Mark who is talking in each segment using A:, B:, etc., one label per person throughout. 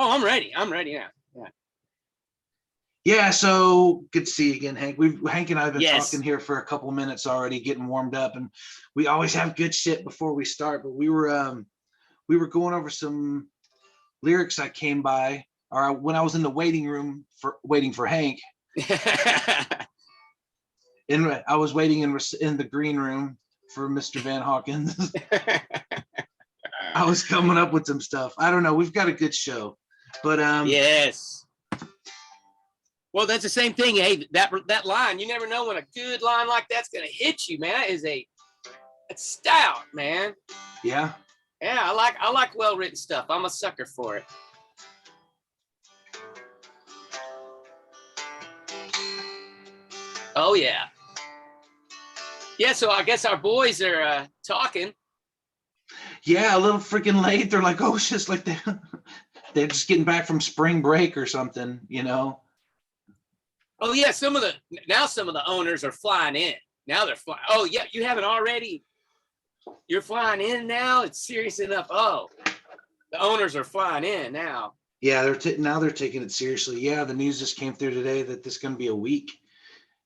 A: Oh, I'm ready. I'm ready now. Yeah.
B: Yeah, so good to see you again, Hank. Hank and I have been
A: Yes.
B: talking here for a couple minutes already, getting warmed up, and we always have good shit before we start. But we were going over some lyrics I came by, or when I was in the waiting room for waiting for Hank. And I was waiting in the green room for Mr. Van Hawkins. I was coming up with some stuff. I don't know. We've got a good show, but
A: yes. Well, that's the same thing. Hey, that line, you never know when a good line like that's gonna hit you, man. It's stout, man.
B: Yeah.
A: Yeah, I like well written stuff. I'm a sucker for it. Oh yeah. Yeah, so I guess our boys are talking.
B: Yeah, a little freaking late. They're like, oh shit, like they're just getting back from spring break or something, you know.
A: Oh yeah, some of the owners are flying in. Now they're flying. Oh yeah, you haven't already. You're flying in now. It's serious enough. Oh, the owners are flying in now.
B: Yeah, now they're taking it seriously. Yeah, the news just came through today that this is going to be a week.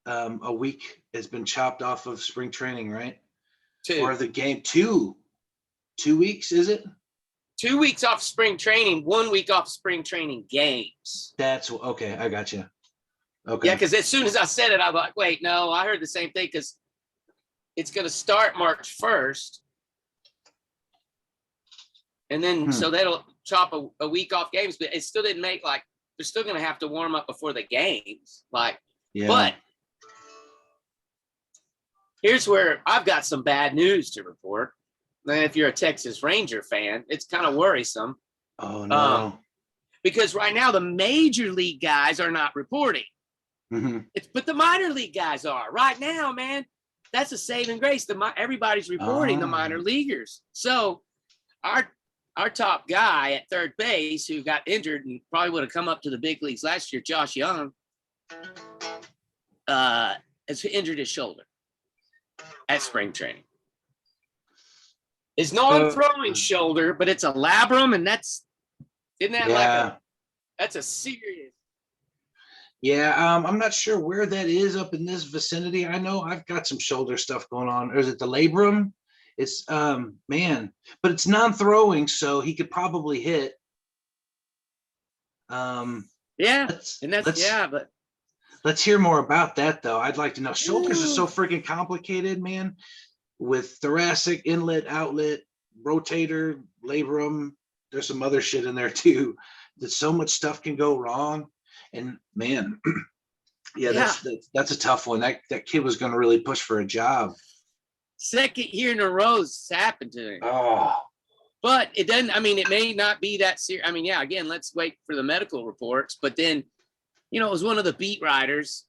B: A week has been chopped off of spring training, right? Or the game. 2 weeks, is it?
A: 2 weeks off spring training, 1 week off spring training games.
B: That's okay. I got you. Okay.
A: Yeah, because as soon as I said it, I was like, wait, no, I heard the same thing because it's going to start March 1st. And then, so that'll chop a week off games, but it still didn't make they're still going to have to warm up before the games.
B: Yeah.
A: But here's where I've got some bad news to report. And if you're a Texas Ranger fan, it's kind of worrisome.
B: Oh, no.
A: Because right now, the major league guys are not reporting.
B: Mm-hmm.
A: But the minor league guys are. Right now, man, that's a saving grace. Everybody's reporting the minor leaguers. So our top guy at third base who got injured and probably would have come up to the big leagues last year, Josh Young, has injured his shoulder at spring training. It's non-throwing shoulder, but it's a labrum, and that's a serious.
B: Yeah, I'm not sure where that is up in this vicinity. I know I've got some shoulder stuff going on. Or is it the labrum? It's man, but it's non-throwing, so he could probably hit.
A: Yeah, but
B: let's hear more about that though. I'd like to know. Shoulders are so freaking complicated, man. With thoracic, inlet, outlet, rotator, labrum. There's some other shit in there too. That so much stuff can go wrong. And man, that's a tough one. That kid was going to really push for a job.
A: Second year in a row it's happened to him.
B: Oh.
A: But it doesn't, I mean, it may not be that serious. I mean, yeah, again, let's wait for the medical reports. But then, it was one of the beat writers.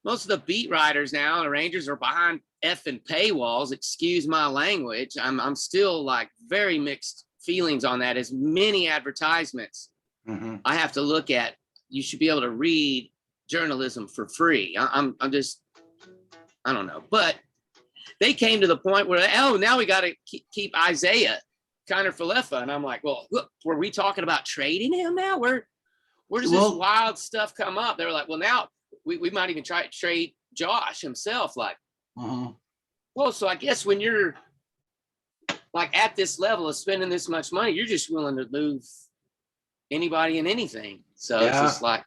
A: Most of the beat writers now, the Rangers are behind effing paywalls. Excuse my language. I'm still very mixed feelings on that. As many advertisements I have to look at. You should be able to read journalism for free. I'm just, I don't know. But they came to the point where, now we got to keep Isaiah Kiner-Falefa. And I'm like, well, look, were we talking about trading him now? Where does this wild stuff come up? They were like, well, now we might even try to trade Josh himself. Well, so I guess when you're at this level of spending this much money, you're just willing to move anybody and anything. So it's just I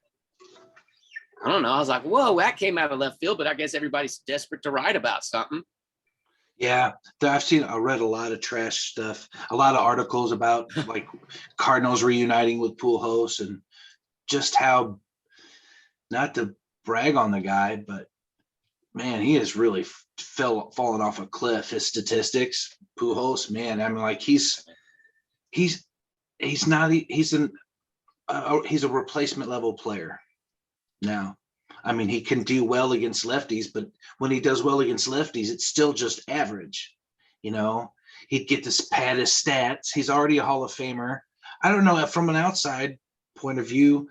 A: don't know. I was like, whoa, that came out of left field, but I guess everybody's desperate to write about something.
B: Yeah, I read a lot of trash stuff, a lot of articles about Cardinals reuniting with Pujols and just how, not to brag on the guy, but man, he has really fallen off a cliff. His statistics, Pujols, man, I mean, he's a replacement level player now. I mean, he can do well against lefties, but when he does well against lefties, it's still just average. He'd get this pad his stats. He's already a Hall of Famer. I don't know, from an outside point of view,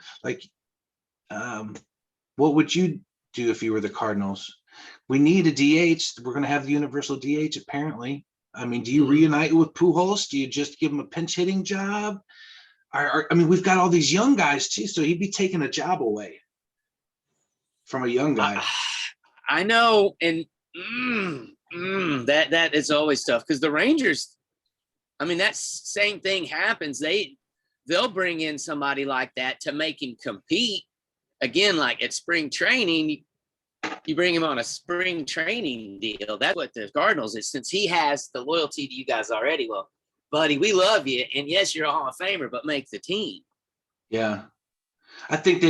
B: what would you do if you were the Cardinals? We need a DH. We're going to have the universal DH apparently. I mean, do you reunite with Pujols? Do you just give him a pinch hitting job? I mean, we've got all these young guys too, so he'd be taking a job away from a young guy.
A: I know, and that is always tough because the Rangers, I mean, that same thing happens. They'll bring in somebody like that to make him compete. Again, like at spring training, you bring him on a spring training deal. That's what the Cardinals is, since he has the loyalty to you guys already. Well, buddy, we love you, and yes, you're a Hall of Famer, but make the team.
B: Yeah, I think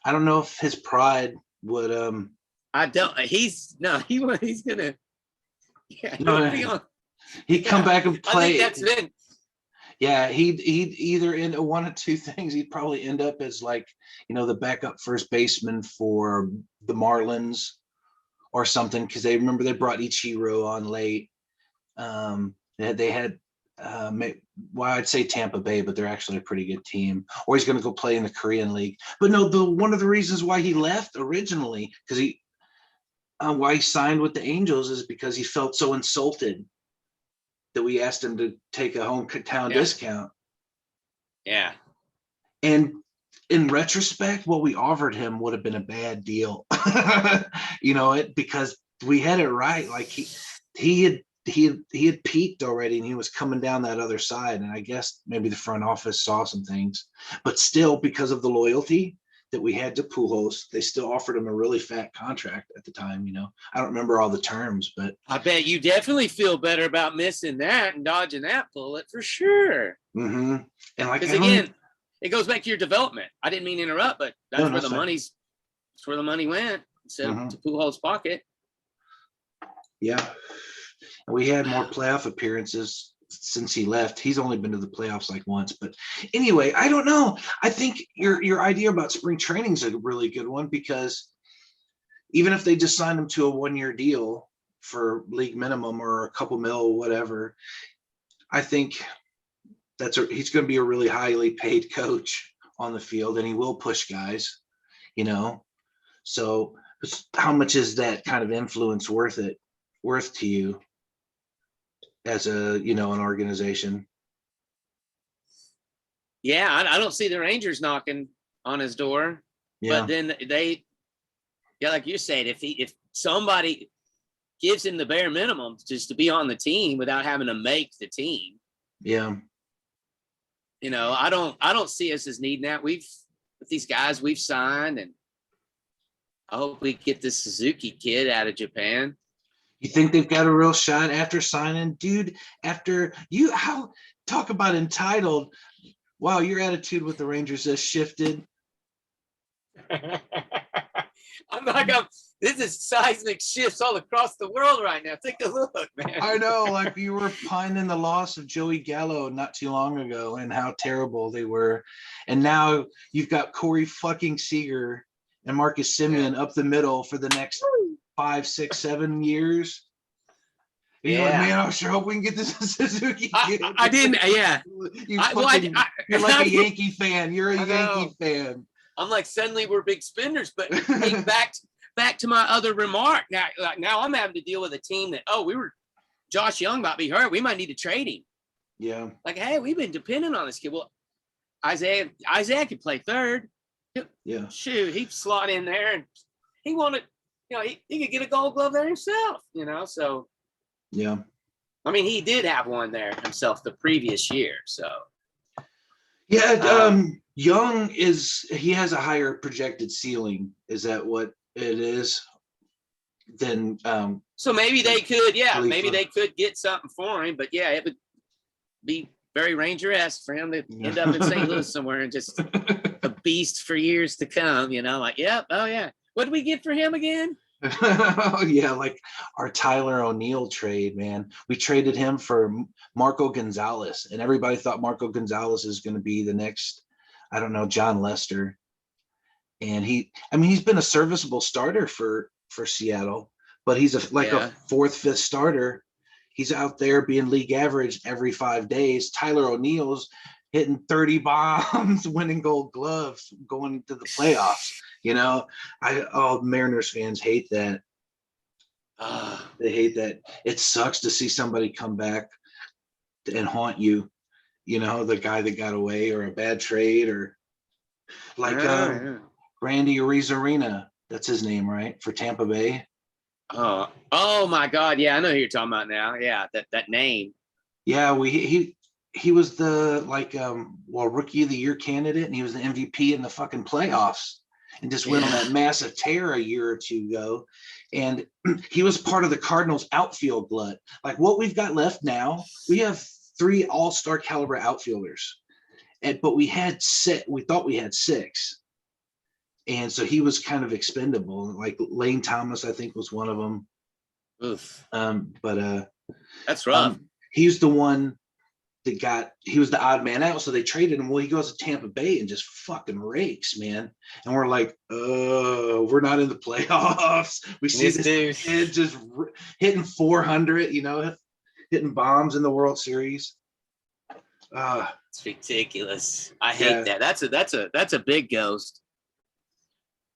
B: I don't know if his pride would.
A: I don't. He's gonna. Yeah,
B: No, he'd come back and play.
A: I think that's been.
B: Yeah, he'd either in one of two things. He'd probably end up as like, the backup first baseman for the Marlins or something, because they brought Ichiro on late. They had well, I'd say Tampa Bay, but they're actually a pretty good team. Or he's going to go play in the Korean League. But no, one of the reasons why he left originally, because why he signed with the Angels, is because he felt so insulted that we asked him to take a hometown discount.
A: Yeah.
B: And in retrospect, what we offered him would have been a bad deal. Because we had it right. Like he had peaked already, and he was coming down that other side. And I guess maybe the front office saw some things, but still, because of the loyalty that we had to Pujols, they still offered him a really fat contract at the time. I don't remember all the terms, but
A: I bet you definitely feel better about missing that and dodging that bullet for sure.
B: Mm-hmm. And like,
A: because again, it goes back to your development. I didn't mean to interrupt, but that's where the money went instead of to Pujols' pocket.
B: Yeah, we had more playoff appearances since he left. He's only been to the playoffs like once. But anyway, I don't know. I think your idea about spring training is a really good one, because even if they just signed him to a 1-year deal for league minimum or a couple mil, whatever, I think he's going to be a really highly paid coach on the field, and he will push guys, So how much is that kind of influence worth to you as an organization?
A: Yeah, I don't see the Rangers knocking on his door. Yeah. But then like you said, if somebody gives him the bare minimum just to be on the team without having to make the team.
B: Yeah.
A: I don't see us as needing that. With these guys we've signed, and I hope we get this Suzuki kid out of Japan.
B: You think they've got a real shot after signing? Dude, talk about entitled. Wow, your attitude with the Rangers has shifted.
A: This is seismic shifts all across the world right now. Take a look, man.
B: I know, like you were pining the loss of Joey Gallo not too long ago and how terrible they were. And now you've got Corey fucking Seager and Marcus Semien up the middle for the next 5, 6, 7 years. You're like, man, I sure hope we can get this Suzuki kid.
A: I didn't, yeah.
B: You're like a Yankee fan. You're a Yankee fan.
A: I'm like, suddenly we're big spenders, but back to my other remark. Now I'm having to deal with a team that, Josh Young might be hurt. We might need to trade him.
B: Yeah.
A: Like, hey, we've been dependent on this kid. Well, Isaiah could play third.
B: Yeah.
A: Shoot, he'd slot in there, and he wanted, he could get a Gold Glove there himself, so.
B: Yeah.
A: I mean, he did have one there himself the previous year, so.
B: Yeah, Young he has a higher projected ceiling. Is that what it is? Then
A: so maybe they could, maybe they could get something for him, but it would be very Ranger-esque for him to end up in St. Louis somewhere and just a beast for years to come, like, what did we get for him again?
B: Yeah, like our Tyler O'Neill trade, man. We traded him for Marco Gonzalez, and everybody thought Marco Gonzalez is going to be the next, I don't know, John Lester. And he's been a serviceable starter for Seattle, but he's a 4th, 5th starter. He's out there being league average every 5 days. Tyler O'Neill's hitting 30 bombs, winning Gold Gloves, going to the playoffs. Mariners fans hate that. They hate that. It sucks to see somebody come back and haunt you you know, the guy that got away, or a bad trade, or like
A: Yeah.
B: Randy Arozarena. That's his name, right? For Tampa Bay.
A: Oh my God. Yeah, I know who you're talking about now. Yeah, that name.
B: Yeah, he was the rookie of the year candidate, and he was the MVP in the fucking playoffs, and just went on that massive tear a year or two ago. And he was part of the Cardinals outfield glut. Like what we've got left now, we have 3 all-star caliber outfielders. But we thought we had 6. And so he was kind of expendable. Like Lane Thomas, I think, was one of them.
A: Oof.
B: That's
A: rough.
B: He's the one that he was the odd man out. So they traded him. Well, he goes to Tampa Bay and just fucking rakes, man. And we're like, we're not in the playoffs. We see this kid just hitting 400, you know, hitting bombs in the World Series.
A: It's ridiculous. I hate that. That's a big ghost.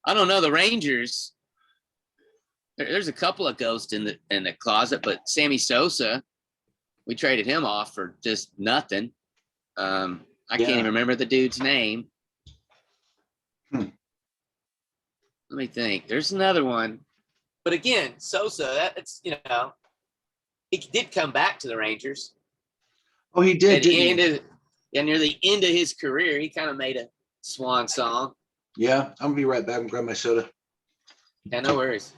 A: I don't know. The Rangers, there's a couple of ghosts in the closet, but Sammy Sosa, we traded him off for just nothing. I can't even remember the dude's name. Let me think. There's another one. But again, Sosa, that's, you know, he did come back to the Rangers.
B: Oh, he did,
A: and near the end of his career, he kind of made a swan song.
B: Yeah, I'm gonna be right back and grab my soda.
A: Yeah, no worries.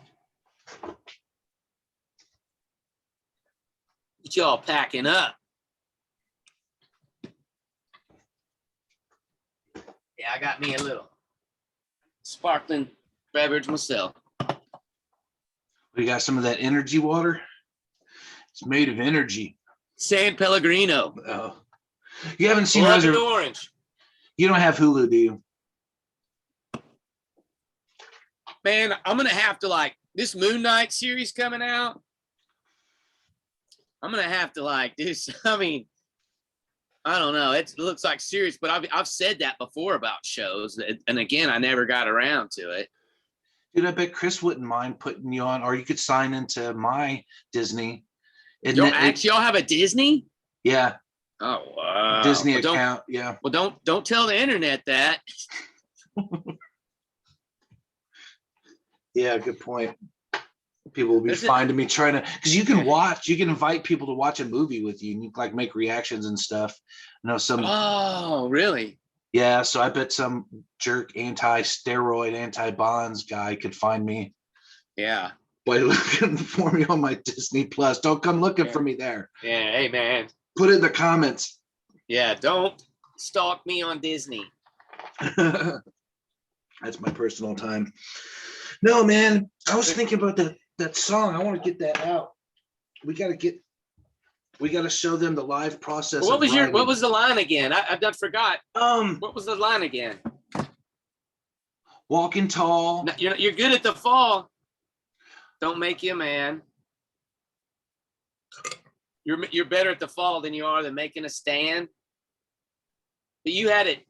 A: Get y'all packing up. Yeah, I got me a little sparkling beverage myself.
B: We got some of that energy water. It's made of energy.
A: San Pellegrino.
B: Oh, you haven't seen
A: Orange.
B: You don't have Hulu, do you?
A: Man, I'm gonna have to this Moon Knight series coming out. I'm gonna have to do. I mean, I don't know. It looks like serious, but I've said that before about shows, and again, I never got around to it.
B: Dude, I bet Chris wouldn't mind putting you on, or you could sign into my Disney.
A: Y'all have a Disney?
B: Yeah.
A: Oh wow.
B: Disney account. Yeah.
A: Well, don't tell the internet that.
B: Yeah, good point. People will be finding me trying to, because you can invite people to watch a movie with you, and you make reactions and stuff.
A: Oh, really?
B: Yeah, so I bet some jerk anti-steroid, anti-bonds guy could find me.
A: Yeah.
B: By looking for me on my Disney Plus. Don't come looking for me there.
A: Yeah, hey man.
B: Put it in the comments.
A: Yeah, don't stalk me on Disney.
B: That's my personal time. No, man, I was thinking about that song. I want to get that out. We got to show them the live process.
A: What was the line again? I forgot. What was the line again?
B: Walking tall.
A: No, you're good at the fall. Don't make you a man. You're better at the fall than you are than making a stand. But you had it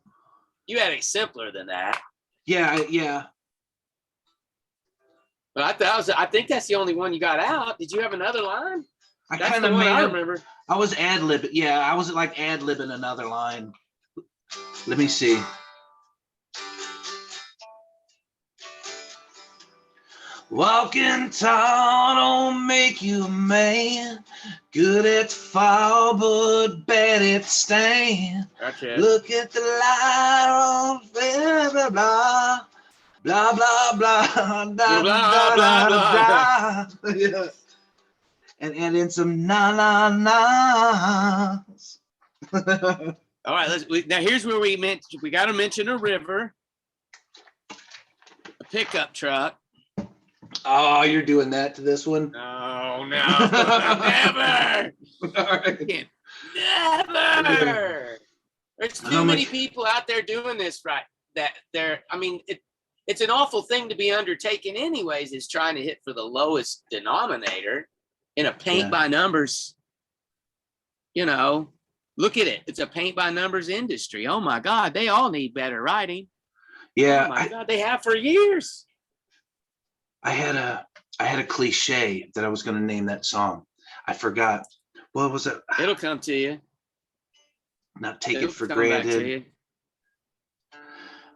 A: simpler than that.
B: Yeah.
A: But I think that's the only one you got out. Did you have another line?
B: I remember. I was ad-libbing. Yeah, I was ad-libbing another line. Let me see. Walking tall don't make you a man. Good at the fall, but bad at the stand.
A: Gotcha.
B: Look at the light on blah blah blah. Blah blah blah blah blah blah blah. Yeah. And add in some na.
A: All right, now here's where we got to mention a river, a pickup truck.
B: Oh, you're doing that to this one?
A: No, never. Right. Never. There's too many people out there doing this, right? It's an awful thing to be undertaken anyways, is trying to hit for the lowest denominator in a paint by numbers. Look at it. It's a paint by numbers industry. Oh my God, they all need better writing.
B: Yeah.
A: Oh my God, they have for years.
B: I had a cliche that I was going to name that song. I forgot. What was it?
A: It'll come to you.
B: not take it for
A: Coming back to
B: granted.
A: you.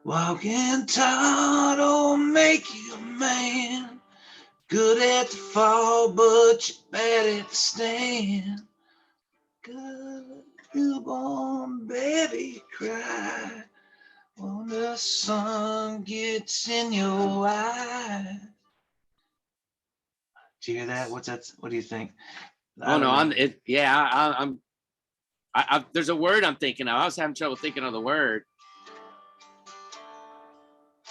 B: Walking tall don't make you a man. Good at the fall, but you're bad at the stand. Good newborn baby cry when the sun gets in your eye. Did you hear that? What's that? What do you think?
A: Oh no, I'm there's a word I'm thinking of. I was having trouble thinking of the word.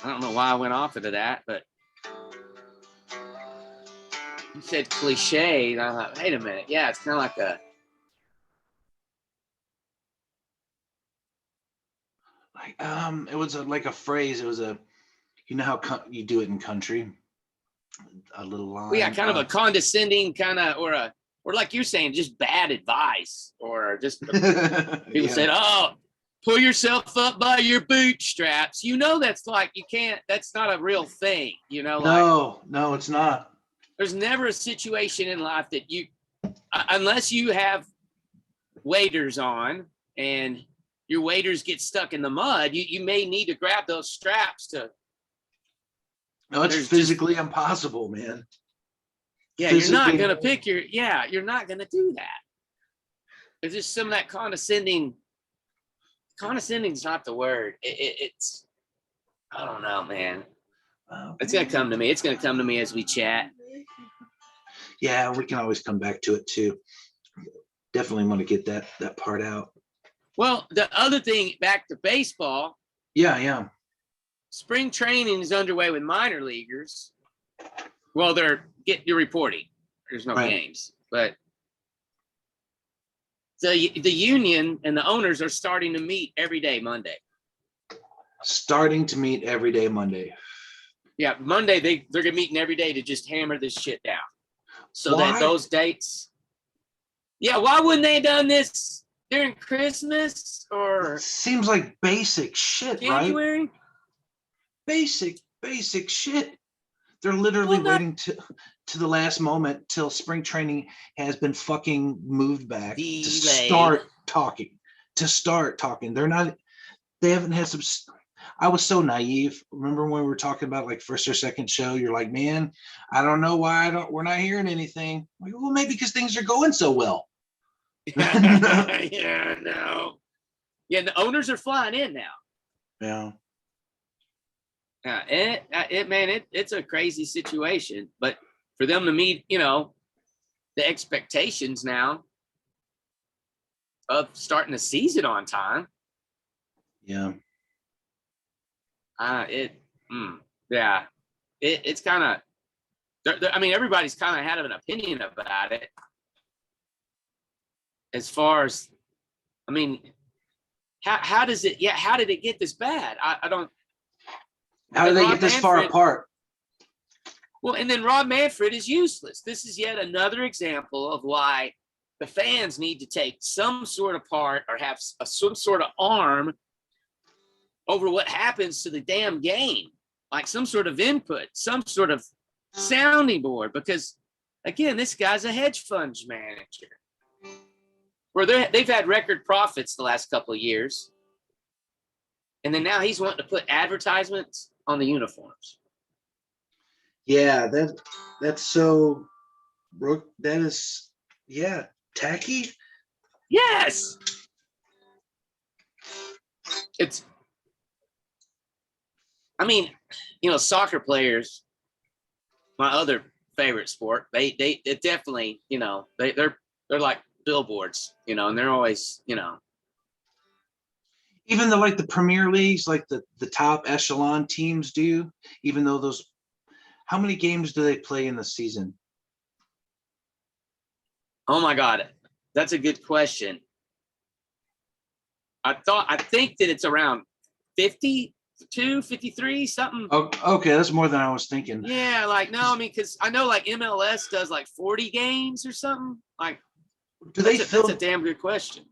A: I don't know why I went off into that, but you said cliche, and I thought, wait a minute. Yeah, it's kind of like a.
B: It was like a phrase. It was you know how you do it in country, a little line.
A: Well, yeah, kind of a condescending kind of, or like you're saying, just bad advice, or just people said, "Oh, pull yourself up by your bootstraps." You know, that's like you can't. That's not a real thing. You know,
B: no, it's not.
A: There's never a situation in life that you, unless you have waders on and your waders get stuck in the mud, you may need to grab those straps to.
B: No, it's physically impossible, man.
A: Yeah, you're not gonna pick your. Yeah, you're not gonna do that. There's just some of that condescending. Condescending's not the word. It's. I don't know, man. It's gonna come to me. It's gonna come to me as we chat.
B: Yeah, we can always come back to it too. Definitely want to get that part out.
A: Well, the other thing, back to baseball.
B: Yeah.
A: Spring training is underway with minor leaguers. Well, you're reporting. There's no games, but the union and the owners are starting to meet every day Monday.
B: Starting to meet every day Monday.
A: Yeah, Monday they're gonna meeting every day to just hammer this shit down. So that those dates. Yeah, why wouldn't they have done this during Christmas or?
B: Seems like basic shit,
A: January?
B: Right? Basic shit. They're literally waiting to the last moment till spring training has been fucking moved back to start talking. They haven't had some. I was so naive. Remember when we were talking about like first or second show? You're like, man, I don't know why we're not hearing anything. Like, well, maybe because things are going so well.
A: Yeah, no. Yeah, the owners are flying in now.
B: Yeah.
A: Yeah, it's a crazy situation, but for them to meet, the expectations now of starting the season on time.
B: Yeah.
A: It's kind of, everybody's kind of had an opinion about it. As far as, how does it? Yeah, how did it get this bad? I don't.
B: How did they get this far apart?
A: Well, and then Rob Manfred is useless. This is yet another example of why the fans need to take some sort of part or have some sort of arm over what happens to the damn game, like some sort of input, some sort of sounding board. Because, again, this guy's a hedge fund manager. Where they've had record profits the last couple of years. And then now he's wanting to put advertisements on the uniforms.
B: Yeah, that's so, Brooke, that is, tacky.
A: Yes. It's, soccer players, my other favorite sport, they definitely, they're like billboards, and they're always,
B: even the Premier Leagues, like the top echelon teams do, even though how many games do they play in the season?
A: Oh my God, that's a good question. I think that it's around 52, 53, something.
B: Oh, okay, that's more than I was thinking.
A: Yeah, because I know MLS does 40 games or something. That's a damn good question.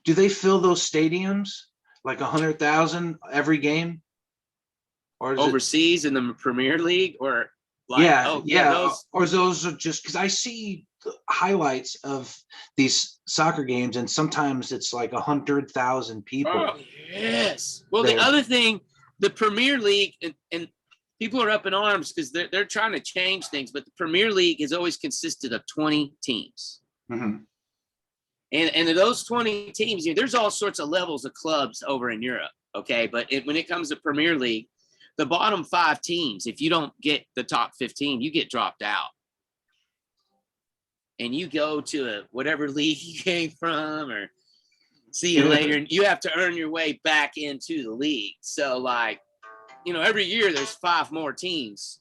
B: Do they fill those stadiums 100,000 every game?
A: Or overseas in the Premier League, or Like,
B: yeah,
A: oh
B: yeah.
A: those.
B: Or those are just because I see the highlights of these soccer games, and sometimes it's like 100,000 people
A: Oh yes. Well, the
B: there.
A: other thing, the Premier League, and people are up in arms because they're trying to change things, but the Premier League has always consisted of 20 teams.
B: Mhm.
A: And of those 20 teams, you know, there's all sorts of levels of clubs over in Europe. Okay. But when it comes to Premier League, the bottom 5 teams, if you don't get the top 15, you get dropped out. And you go to whatever league you came from, or see you later. And you have to earn your way back into the league. So, like, you know, every year there's 5 more teams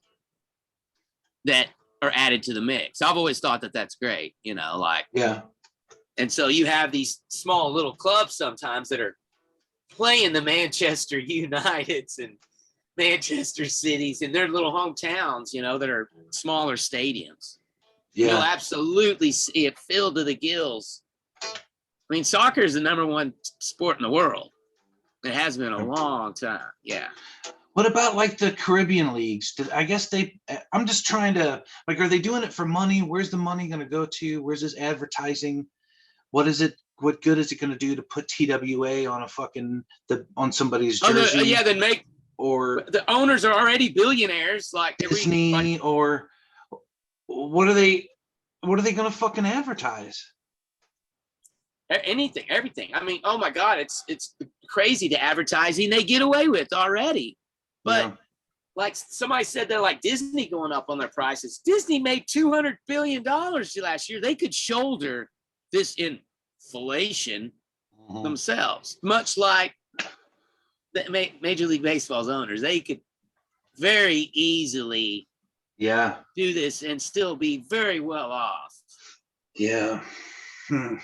A: that are added to the mix. I've always thought that that's great, you know, like,
B: Yeah.
A: and so you have these small little clubs sometimes that are playing the Manchester Uniteds and Manchester Cities in their little hometowns, you know, that are smaller stadiums.
B: Yeah.
A: You'll absolutely see it filled to the gills. I mean, soccer is the #1 sport in the world. It has been a long time. Yeah.
B: What about like the Caribbean leagues? I guess I'm just trying to, like, are they doing it for money? Where's the money going to go to? Where's this advertising? What is it? What good is it going to do to put TWA on on somebody's jersey?
A: Yeah, then
B: or
A: the owners are already billionaires, like
B: Disney, or what are they going to fucking advertise?
A: Anything, everything. I mean, oh my God, it's crazy the advertising they get away with already. But yeah, like somebody said, they're like Disney going up on their prices. Disney made $200 billion last year. They could shoulder this inflation themselves, much like the Major League Baseball's owners. They could very easily do this and still be very well off.
B: Yeah.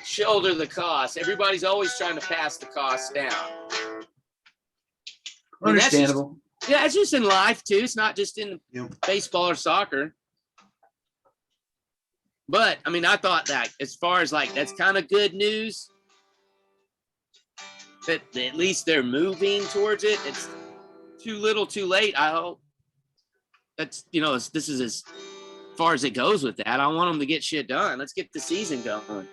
A: Shoulder the cost. Everybody's always trying to pass the cost down.
B: Understandable.
A: It's just in life too. It's not just in baseball or soccer. But I mean, I thought that as far as like, that's kind of good news that at least they're moving towards it. It's too little too late. I hope that's, you know, this is as far as it goes with that. I want them to get shit done. Let's get the season going.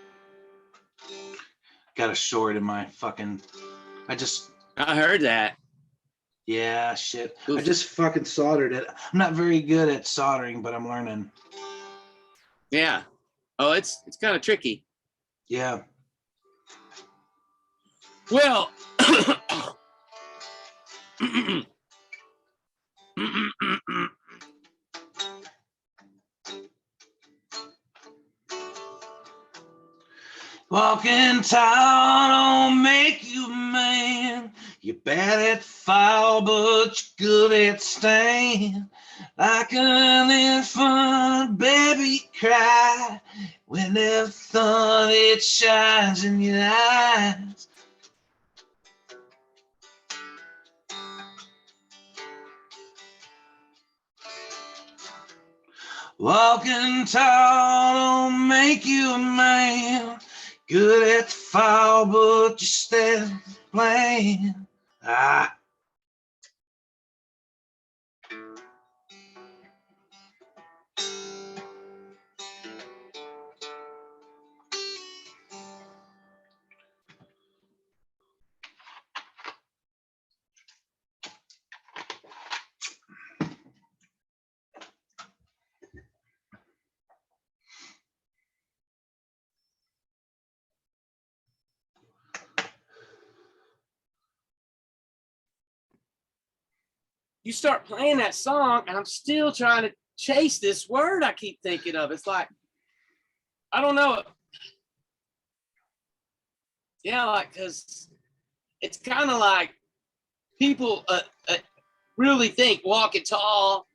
B: Got a short in my fucking,
A: I heard that.
B: Yeah, shit.
A: Oof.
B: I just fucking soldered it. I'm not very good at soldering, but I'm learning.
A: Yeah. Oh, it's kind of tricky.
B: Yeah.
A: Well,
B: walking tall don't make you a man. You're bad at foul, but you're good at staying. Like an infant baby cry when the sun it shines in your eyes. Walking tall don't make you a man. Good at the foul, but you're still playing.
A: you start playing that song, and I'm still trying to chase this word I keep thinking of. It's like, I don't know. Yeah, like, because it's kind of like people really think walking tall,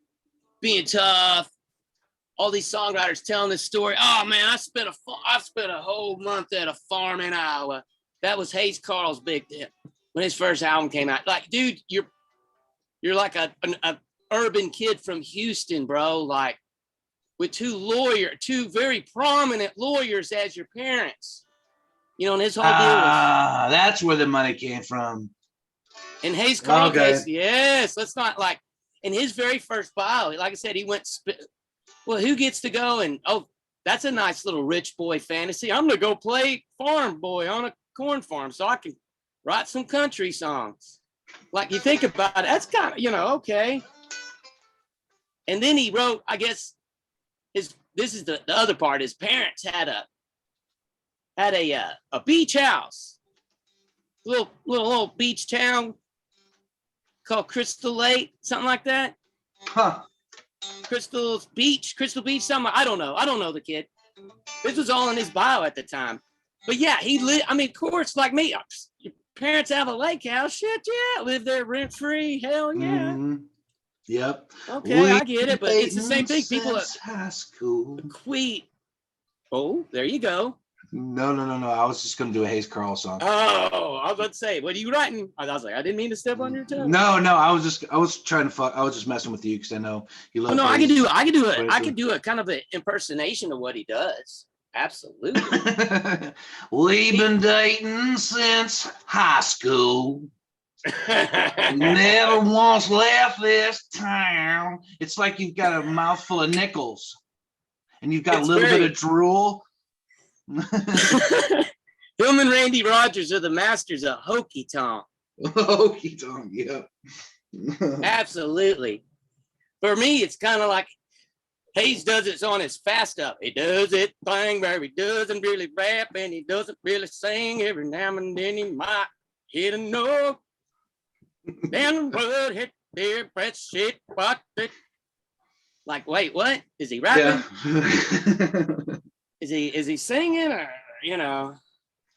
A: being tough, all these songwriters telling this story. Oh, man, I spent a whole month at a farm in Iowa. That was Hayes Carll's big deal when his first album came out. Like, dude, you're like an urban kid from Houston, bro, like with two very prominent lawyers as your parents. You know, and his whole deal was,
B: that's where the money came from.
A: in Hayes Carll case, yes. Let's not like, in his very first bio, like I said, he went, well, who gets to go and, oh, that's a nice little rich boy fantasy. I'm going to go play farm boy on a corn farm so I can write some country songs. Like you think about it, that's kind of, okay. And then he wrote, I guess, this is the other part. His parents had a beach house, little beach town called Crystal Lake, something like that.
C: Huh.
A: Crystal Beach, something. I don't know the kid. This was all in his bio at the time. But yeah, he lived, I mean, of course, like me, your parents have a lake house. Shit, yeah, live there rent free. Hell yeah.
B: Mhm. Yep.
A: Okay, I get it, but it's the same thing. People
B: Since high school.
A: equate. Oh, there you go.
B: No. I was just gonna do a Hayes Carl song.
A: Oh, I was about to say, what are you writing? I was like, I didn't mean to step on your toe.
B: No, I was just messing with you because I know you love.
A: Oh, no,
B: Hayes.
A: I could do a kind of an impersonation of what he does. Absolutely.
B: We've been dating since high school. Never once left this town. It's like you've got a mouthful of nickels and you've got a little bit of drool.
A: Him and Randy Rogers are the masters of hokey tonk.
B: Hokey tonk, yeah.
A: Absolutely. For me, it's kind of like Hayes does it on his fast up. He does it thing where he doesn't really rap and he doesn't really sing. Every now and then he might hit a note. Then would hit their press shit, what it like, wait, what? Is he rapping?
B: Yeah.
A: Is he singing or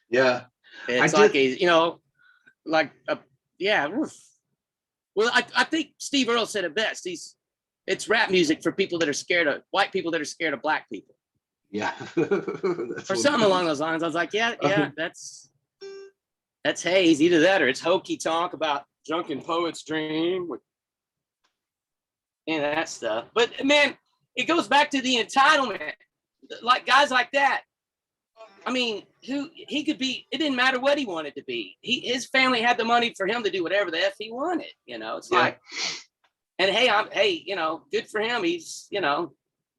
B: Yeah.
A: It's like he's, like yeah. Well, I think Steve Earle said it best. It's rap music for people that are scared of white people that are scared of black people.
B: Yeah.
A: Or something along those lines. I was like, yeah, that's Hayes. Either that or it's hokey tonk about drunken poet's dream and that stuff. But man, it goes back to the entitlement. Like guys like that. I mean, he could be, it didn't matter what he wanted to be. His family had the money for him to do whatever the F he wanted. It's like, and hey, good for him. He's,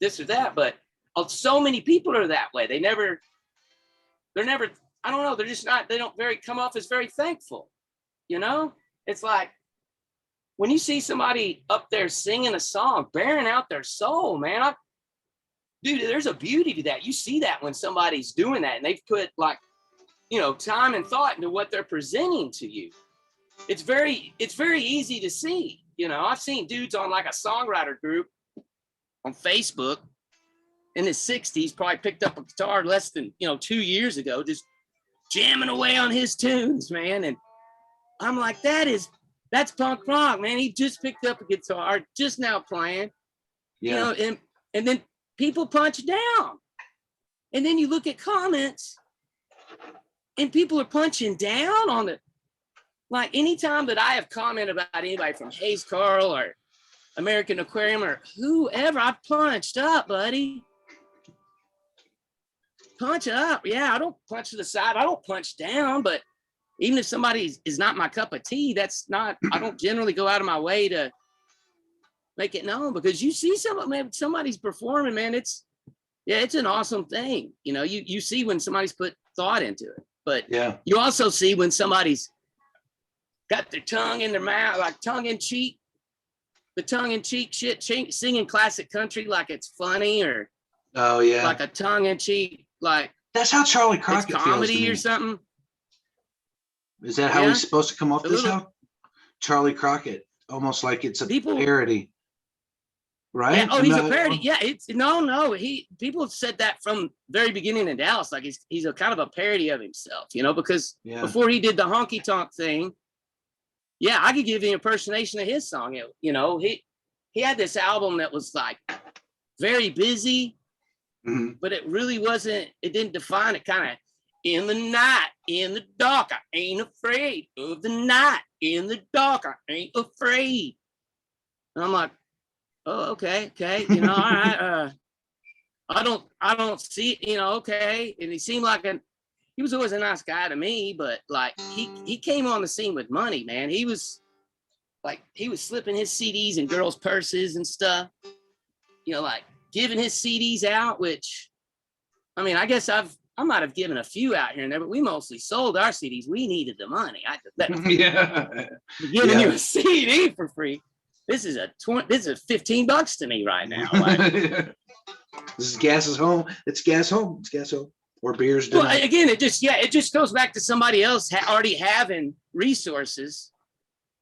A: this or that. But so many people are that way. They're never, I don't know. They're just not, they don't come off as very thankful. It's like when you see somebody up there singing a song, bearing out their soul, man, dude, there's a beauty to that. You see that when somebody's doing that and they've put like, time and thought into what they're presenting to you. It's very easy to see. I've seen dudes on like a songwriter group on Facebook in his 60s, probably picked up a guitar less than, 2 years ago, just jamming away on his tunes, man. And I'm like, that's punk rock, man. He just picked up a guitar, just now playing, and then people punch down. And then you look at comments and people are punching down on it. Like anytime that I have commented about anybody from Hayes Carl or American Aquarium or whoever, I punched up, buddy. Punch up. Yeah, I don't punch to the side. I don't punch down, but even if somebody is not my cup of tea, I don't generally go out of my way to make it known, because you see somebody's performing, man. It's an awesome thing. You see when somebody's put thought into it, but you also see when somebody's got their tongue in their mouth, like tongue in cheek shit, singing classic country like it's funny, or like a tongue in cheek, like
B: that's how Charlie Crockett
A: it's comedy
B: feels to me.
A: Or something.
B: Is that how he's supposed to come off? This how Charlie Crockett, almost like it's a parody, right?
A: Yeah, he's a parody. Yeah, it's no. People have said that from very beginning in Dallas, like he's a kind of a parody of himself, because before he did the honky tonk thing, I could give you an impersonation of his song. He had this album that was like very busy, but it really wasn't. It didn't define it. Kind of. In the night, in the dark, I ain't afraid of the night. In the dark, I ain't afraid. And I'm like, oh, okay. All right. I don't see, okay. And he seemed like he was always a nice guy to me, but like he came on the scene with money, man. He was like he was slipping his CDs in girls' purses and stuff, you know, like giving his CDs out, which, I mean, I guess I might have given a few out here and there, but we mostly sold our CDs. We needed the money.
B: Yeah.
A: Giving you a CD for free. This is $15 to me right now. Like,
B: This is gas is home. It's gas home. It's gas home. Or beers.
A: Well, again, it just goes back to somebody else already having resources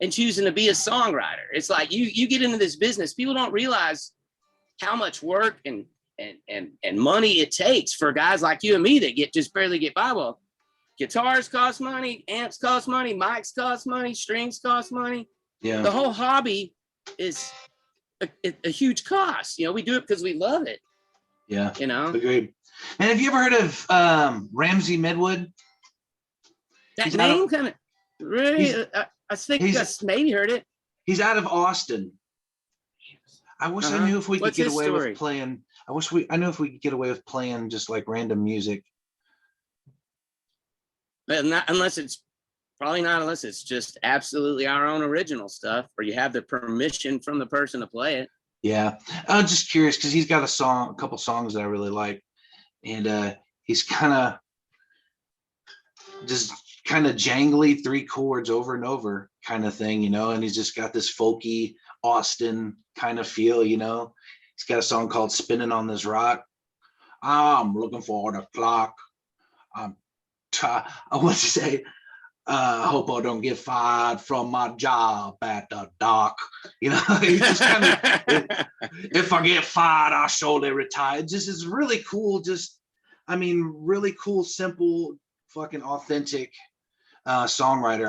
A: and choosing to be a songwriter. It's like you get into this business, people don't realize how much work and money it takes for guys like you and me that just barely get by. Well, guitars cost money, amps cost money, mics cost money, strings cost money.
B: Yeah.
A: The whole hobby is a huge cost. You know, we do it because we love it.
B: Yeah.
A: You know.
B: Agreed. And have you ever heard of Ramsey Midwood?
A: That name kind of really. I think I maybe heard it.
B: He's out of Austin. I wish I knew if we could get away with playing. I knew if we could get away with playing just like random music.
A: Unless it's just absolutely our own original stuff, or you have the permission from the person to play it.
B: Yeah, I'm just curious because he's got a couple songs that I really like, and he's kind of jangly 3 chords over and over kind of thing, you know, and he's just got this folky Austin kind of feel, you know. He's got a song called Spinning on This Rock. I'm looking for the clock. What's he say? I hope I don't get fired from my job at the dock. You know, he's just kind of, if I get fired, I'll surely retire. This is really cool. Really cool, simple, fucking authentic songwriter.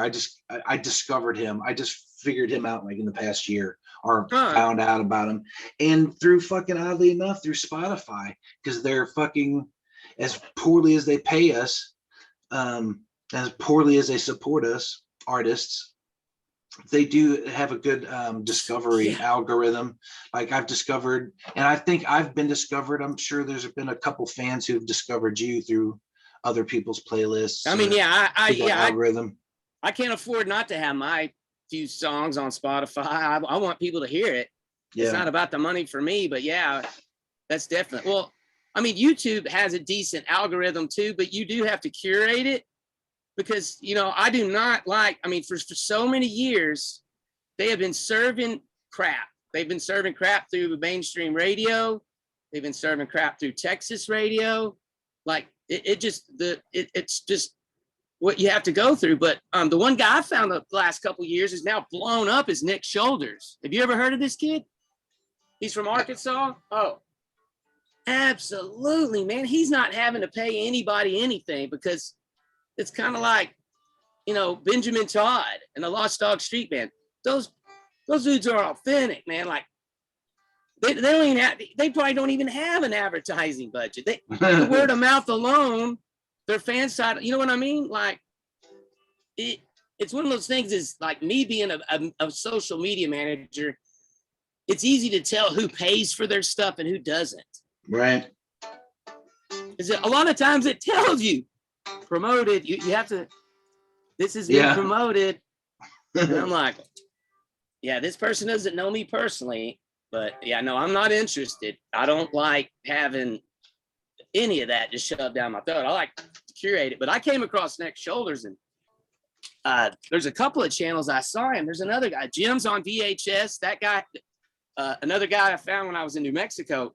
B: I discovered him. I just figured him out like in the past year, or found out about him, and through fucking, oddly enough, through Spotify, because they're fucking, as poorly as they pay us, as poorly as they support us artists, they do have a good discovery algorithm. Like I've discovered, and I think I've been discovered. I'm sure there's been a couple fans who've discovered you through other people's playlists.
A: I mean,
B: algorithm.
A: I can't afford not to have my few songs on Spotify. I want people to hear it. Yeah. It's not about the money for me, but yeah, that's definitely. Well, I mean, YouTube has a decent algorithm too, but you do have to curate it, because, you know, I do not like, I mean, for so many years, they have been serving crap. They've been serving crap through mainstream radio. They've been serving crap through Texas radio. Like it's just what you have to go through. But the one guy I found the last couple of years is now blown up is Nick Shoulders. Have you ever heard of this kid? He's from Arkansas. Oh, absolutely, man. He's not having to pay anybody anything, because it's kind of like, you know, Benjamin Todd and the Lost Dog Street Band. Those dudes are authentic, man. Like they don't even have, they probably don't even have an advertising budget. The word of mouth alone, their fan side, you know what I mean? Like it's one of those things, is like me being a social media manager, it's easy to tell who pays for their stuff and who doesn't.
B: Right.
A: Is it, a lot of times it tells you promoted, you have to, this is being promoted. And I'm like, yeah, this person doesn't know me personally, but yeah, no, I'm not interested. I don't like having any of that just shoved down my throat. I like to curate it. But I came across Neck Shoulders, and there's a couple of channels I saw him. There's another guy, Jim's on VHS. That guy, another guy I found when I was in New Mexico,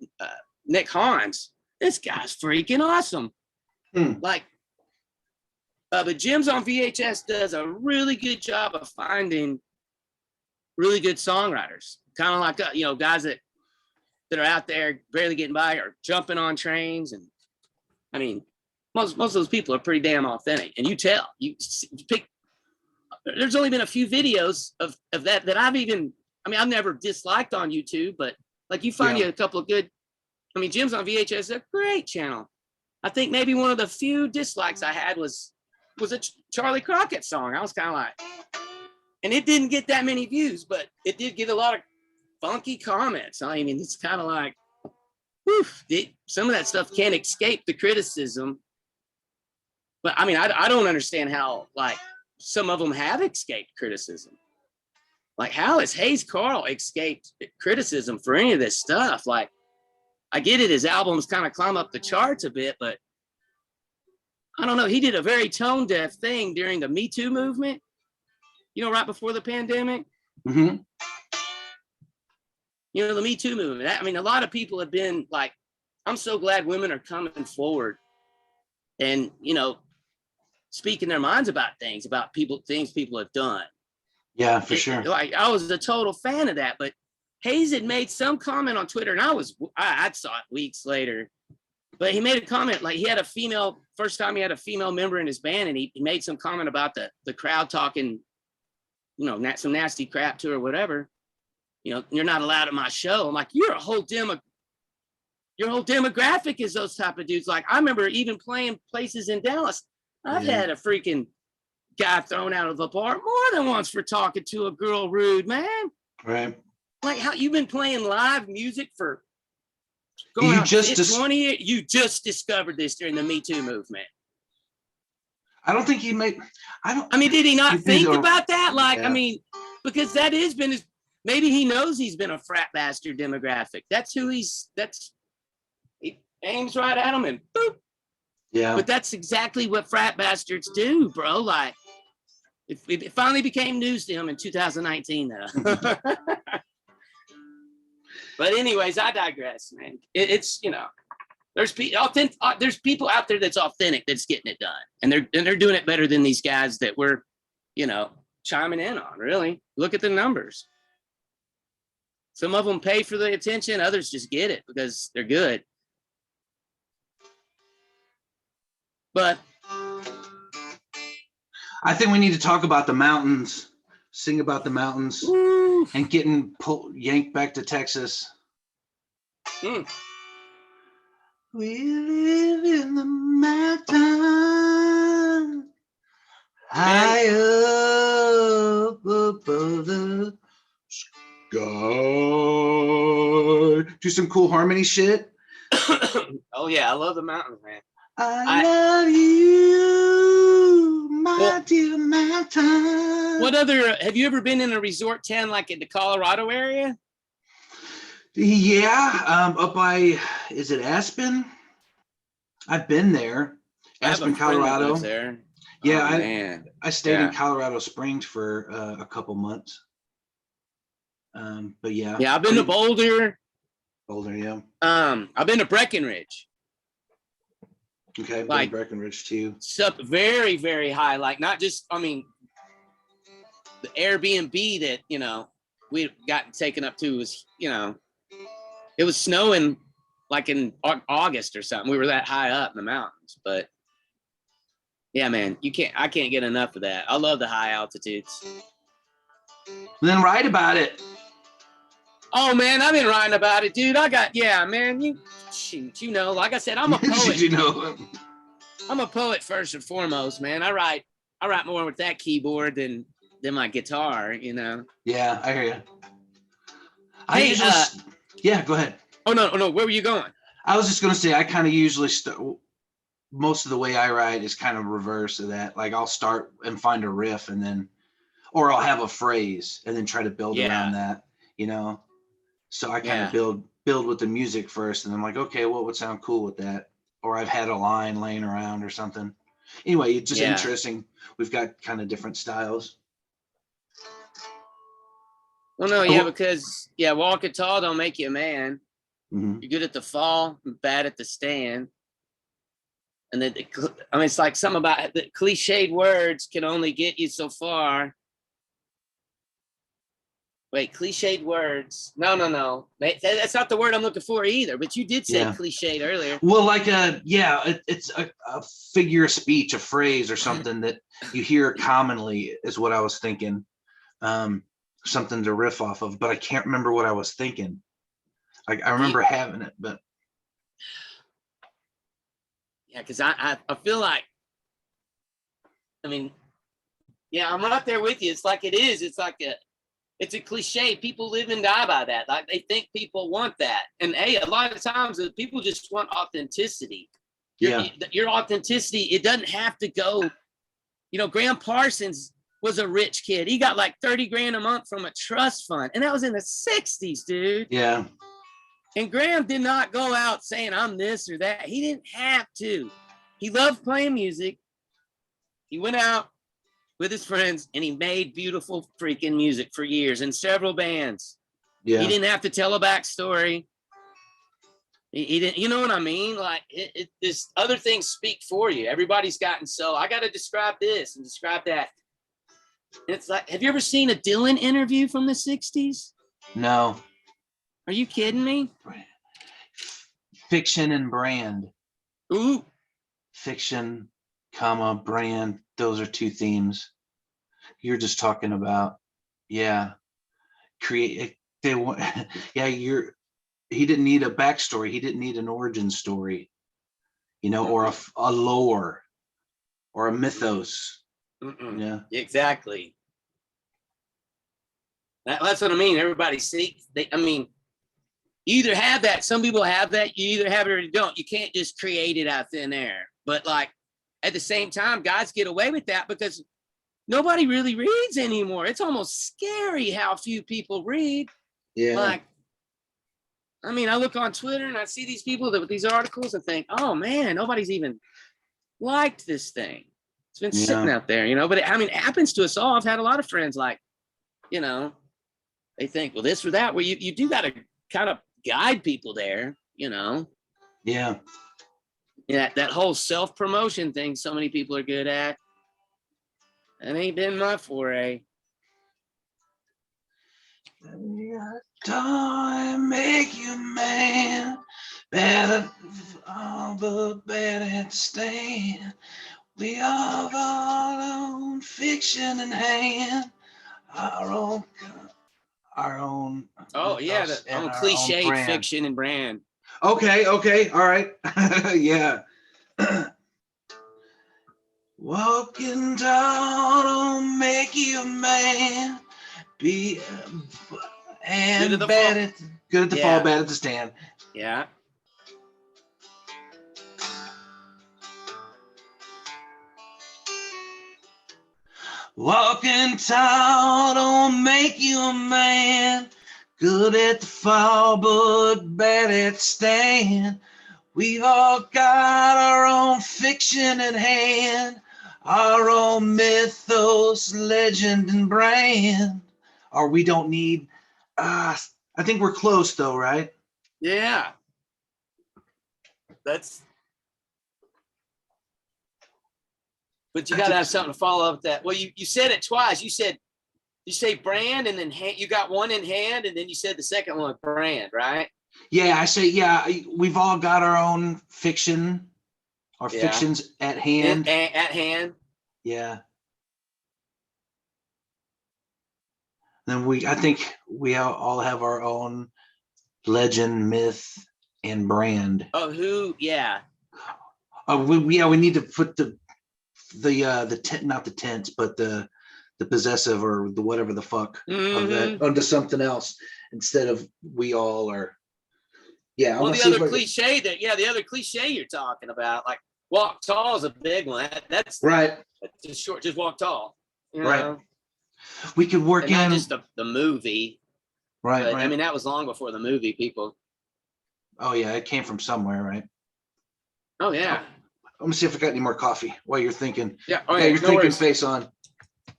A: Nick Hans. This guy's freaking awesome. Like, but Jim's on VHS does a really good job of finding really good songwriters, kind of like, you know, guys that are out there barely getting by or jumping on trains. And I mean, most of those people are pretty damn authentic, and you tell. You pick. There's only been a few videos of that I've even. I mean, I've never disliked on YouTube, but like you find you a couple of good. I mean, Jim's on VHS is a great channel. I think maybe one of the few dislikes I had was a Charlie Crockett song. I was kind of like, and it didn't get that many views, but it did get a lot of funky comments. I mean, it's kind of like, whew, some of that stuff can't escape the criticism. But I mean, I don't understand how, like, some of them have escaped criticism. Like, how has Hayes Carl escaped criticism for any of this stuff? Like, I get it, his albums kind of climb up the charts a bit, but I don't know. He did a very tone deaf thing during the Me Too movement, right before the pandemic.
B: Mm-hmm.
A: The Me Too movement. I mean, a lot of people have been like, I'm so glad women are coming forward and, speaking their minds about things, things people have done.
B: Yeah, for sure.
A: Like, I was a total fan of that, but Hayes had made some comment on Twitter, and I saw it weeks later, but he made a comment, like he had first time he had a female member in his band, and he made some comment about the crowd talking, some nasty crap to her or whatever. You're not allowed at my show. I'm like, your whole demographic is those type of dudes. Like, I remember even playing places in Dallas. I've had a freaking guy thrown out of a bar more than once for talking to a girl rude, man.
B: Right.
A: Like, how you've been playing live music for 20 years. You just discovered this during the Me Too movement.
B: I don't think
A: did he not think about that? Like, yeah. I mean, because that has been maybe he knows he's been a frat bastard demographic. That's who he aims right at him and boop.
B: Yeah.
A: But that's exactly what frat bastards do, bro. Like, it finally became news to him in 2019, though. But anyways, I digress, man. It's there's people out there that's authentic, that's getting it done, and they're doing it better than these guys that we're chiming in on. Really, look at the numbers. Some of them pay for the attention, others just get it because they're good. But
B: I think we need to talk about the mountains, sing about the mountains, and getting yanked back to Texas.
A: Mm.
B: We live in the mountain, high up above the sky. Do some cool harmony shit.
A: Oh yeah, I love the mountains, man.
B: I love you, my dear mountain.
A: What other, have you ever been in a resort town like in the Colorado area?
B: Yeah, up by, is it Aspen? I've been there. Aspen, Colorado.
A: There.
B: Yeah, I stayed in Colorado Springs for a couple months. But yeah.
A: Yeah, I've been to Boulder.
B: Boulder, yeah.
A: I've been to Breckenridge.
B: Okay, I've been to Breckenridge too.
A: Up very, very high. Like, not just, the Airbnb that, we got taken up to was, it was snowing like in August or something. We were that high up in the mountains, but yeah, man, I can't get enough of that. I love the high altitudes.
B: Then write about it.
A: Oh man, I've been writing about it, dude. Like I said, I'm a poet. I'm a poet first and foremost, man. I write more with that keyboard than my guitar,
B: Yeah, I hear you. Yeah, go ahead.
A: Oh no, where were you going?
B: I was just gonna say I kind of usually most of the way I write is kind of reverse of that. Like I'll start and find a riff or I'll have a phrase and then try to build around that, So I kind of build with the music first, and I'm like, okay, what would sound cool with that? Or I've had a line laying around or something. Anyway, it's just interesting. We've got kind of different styles.
A: Well, no, because walking tall don't make you a man. Mm-hmm. You're good at the fall, bad at the stand. And then, it's like something about the cliched words can only get you so far. Wait, cliched words. No. That's not the word I'm looking for either, but you did say cliched earlier.
B: Well, like it's a figure of speech, a phrase or something that you hear commonly is what I was thinking. Something to riff off of, but I can't remember what I was thinking. Like I remember having it, but
A: yeah, because I feel like, I'm right there with you. It's like it's a cliche. People live and die by that. Like they think people want that, and a lot of times people just want authenticity. Your authenticity, it doesn't have to go. Graham Parsons was a rich kid. He got like 30 grand a month from a trust fund. And that was in the 60s, dude.
B: Yeah.
A: And Graham did not go out saying, I'm this or that. He didn't have to. He loved playing music. He went out with his friends and he made beautiful freaking music for years in several bands.
B: Yeah.
A: He didn't have to tell a backstory. He didn't, you know what I mean? Like this other things speak for you. Everybody's gotten so I got to describe this and describe that. And it's like, have you ever seen a Dylan interview from the 60s?
B: No.
A: Are you kidding me?
B: Fiction and brand.
A: Ooh.
B: Fiction, comma, brand. Those are two themes. You're just talking about, yeah. Create. They want. Yeah. He didn't need a backstory. He didn't need an origin story, you know, or a lore, or a mythos. Yeah.
A: Exactly. That's what I mean. Everybody seeks. I mean, you either have that. Some people have that. You either have it or you don't. You can't just create it out thin air. But like at the same time, guys get away with that because nobody really reads anymore. It's almost scary how few people read.
B: Yeah.
A: Like, I mean, I look on Twitter and I see these people with these articles and think, oh man, nobody's even liked this thing. It's been sitting out there, you know, but I mean, it happens to us all. I've had a lot of friends like, you know, they think, well, this or that, where you do got to kind of guide people there, you know?
B: Yeah.
A: Yeah. That whole self-promotion thing so many people are good at. That ain't been my foray.
B: Time make you man, better all but better to stand. We have our own fiction in hand, our own.
A: Oh yeah, the own cliche fiction and brand.
B: Okay, all right, yeah. Walking tall don't make you a man. Be and bad good at the fall, bad at the stand.
A: Yeah.
B: Walking tall don't make you a man. Good at the fall, but bad at the stand. We've all got our own fiction in hand, our own mythos, legend, and brand. Or we don't need. I think we're close though, right?
A: Yeah. But you got to have something to follow up that. Well, you said it twice. You say brand and then you got one in hand and then you said the second one, brand, right?
B: Yeah, I say, yeah, we've all got our own fiction or fictions at hand.
A: At hand.
B: Yeah. Then I think we all have our own legend, myth, and brand.
A: Oh, who? Yeah.
B: We need to put the tent, not the tent, but the possessive or the whatever the fuck of that onto something else instead of we all are. Yeah.
A: Well, the other cliche the other cliche you're talking about, like walk tall is a big one. That's
B: right.
A: That's just short. Just walk tall.
B: Right.
A: Know?
B: We could work
A: not just the movie.
B: Right.
A: But,
B: right.
A: I mean, that was long before the movie. People.
B: Oh yeah, it came from somewhere, right?
A: Oh yeah.
B: Let me see if I got any more coffee while you're thinking.
A: Yeah.
B: Oh, yeah, you're thinking face on.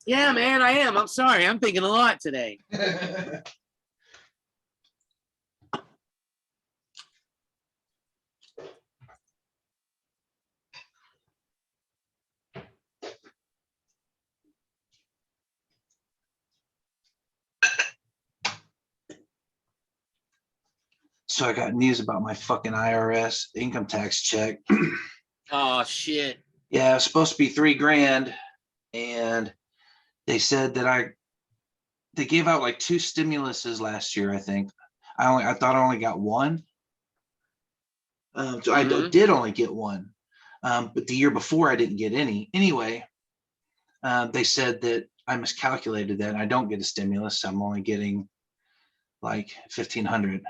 A: Yeah, man, I am. I'm sorry. I'm thinking a lot today.
B: So I got news about my fucking IRS income tax check.
A: Oh shit.
B: Yeah, it was supposed to be $3,000, and they said that they gave out like 2 stimuluses last year. I think I thought I only got one. So I did only get one, but the year before I didn't get any. Anyway, they said that I miscalculated that. I don't get a stimulus. So I'm only getting like $1,500.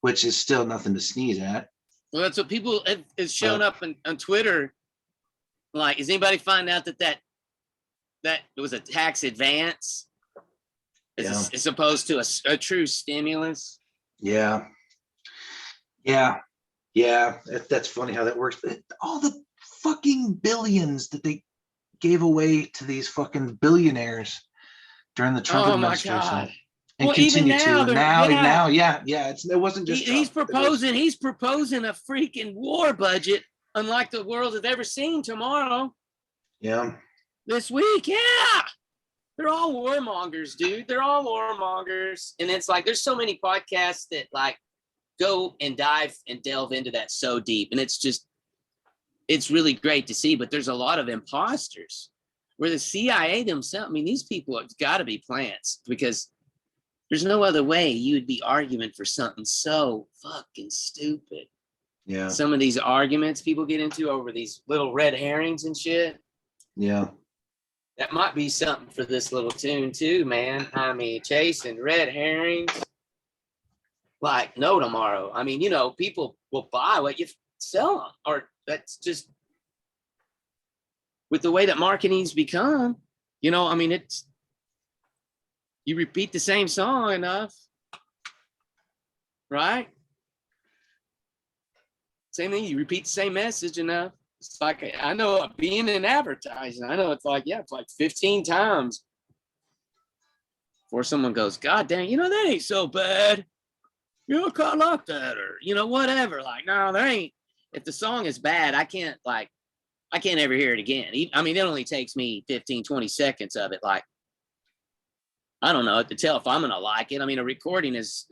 B: Which is still nothing to sneeze at.
A: Well, that's what people have shown up on Twitter. Like, is anybody finding out that that it was a tax advance
B: Yeah.
A: as opposed to a true stimulus.
B: Yeah. Yeah. Yeah. That's funny how that works. All the fucking billions that they gave away to these fucking billionaires during the Trump
A: Oh my
B: administration.
A: God.
B: And
A: Well, even
B: continue to.
A: now,
B: And now, yeah. It wasn't just
A: he's
B: Trump. It was-
A: proposing a freaking war budget, unlike the world has ever seen tomorrow.
B: Yeah.
A: This week, yeah. They're all warmongers, dude. They're all warmongers. And it's like there's so many podcasts that like go and dive and delve into that so deep. And it's really great to see, but there's a lot of imposters where the CIA themselves, I mean, these people have got to be plants, because there's no other way you would be arguing for something so fucking stupid.
B: Yeah.
A: Some of these arguments people get into over these little red herrings and shit.
B: Yeah.
A: That might be something for this little tune too, man. I mean, chasing red herrings like no tomorrow. I mean, you know, people will buy what you sell them, or that's just with the way that marketing's become. You know, I mean, it's you repeat the same song enough, right? Same thing, you repeat the same message enough. It's like, I know being in advertising, I know it's like 15 times before someone goes, God dang, you know, that ain't so bad. You know, I like that, or, you know, whatever. Like, no, there ain't. If the song is bad, I can't ever hear it again. I mean, it only takes me 15, 20 seconds of it. Like, I don't know to tell if I'm going to like it. I mean, a recording is,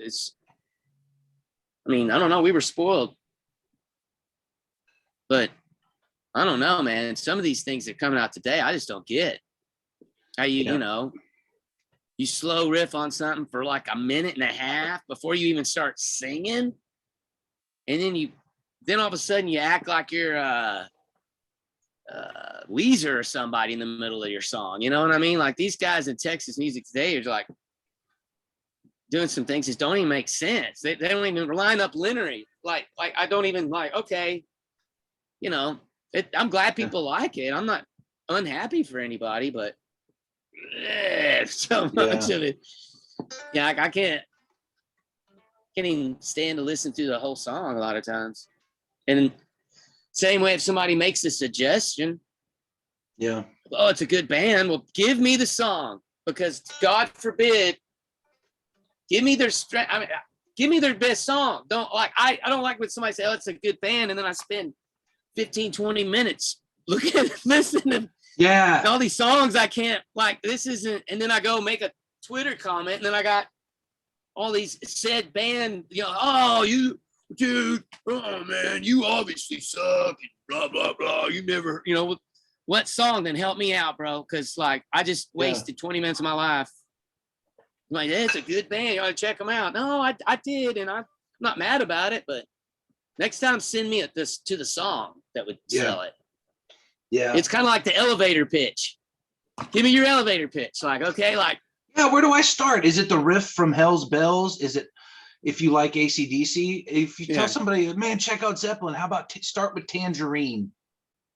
A: I mean, I don't know. We were spoiled. But I don't know, man. Some of these things that are coming out today, I just don't get. How you know, you slow riff on something for like a minute and a half before you even start singing. And then all of a sudden you act like you're Weezer or somebody in the middle of your song. You know what I mean? Like these guys in Texas music today are like doing some things that don't even make sense. They don't even line up linearly. Like I don't even like, okay, you know, I'm glad people like it. I'm not unhappy for anybody, but so much of it. Yeah, I can't even stand to listen to the whole song a lot of times. And same way, if somebody makes a suggestion,
B: Yeah.
A: Oh, it's a good band. Well, give me the song, because God forbid, give me their strength. I mean, give me their best song. I don't like when somebody say, oh, it's a good band, and then I spend 15, 20 minutes listening to all these songs I can't, like, this isn't, and then I go make a Twitter comment, and then I got all these said band, you know, oh, you, dude, oh, man, you obviously suck, and blah, blah, blah, you never, you know, what song then help me out, bro? Because, like, I just wasted 20 minutes of my life. I'm like, it's a good band, you ought to check them out. No, I did, and I'm not mad about it, but next time send me to the song that would sell it. Yeah. It's kind of like the elevator pitch. Give me your elevator pitch. Like, okay, like.
B: Yeah, where do I start? Is it the riff from Hell's Bells? Is it, if you like AC/DC? If you tell somebody, man, check out Zeppelin, how about start with Tangerine?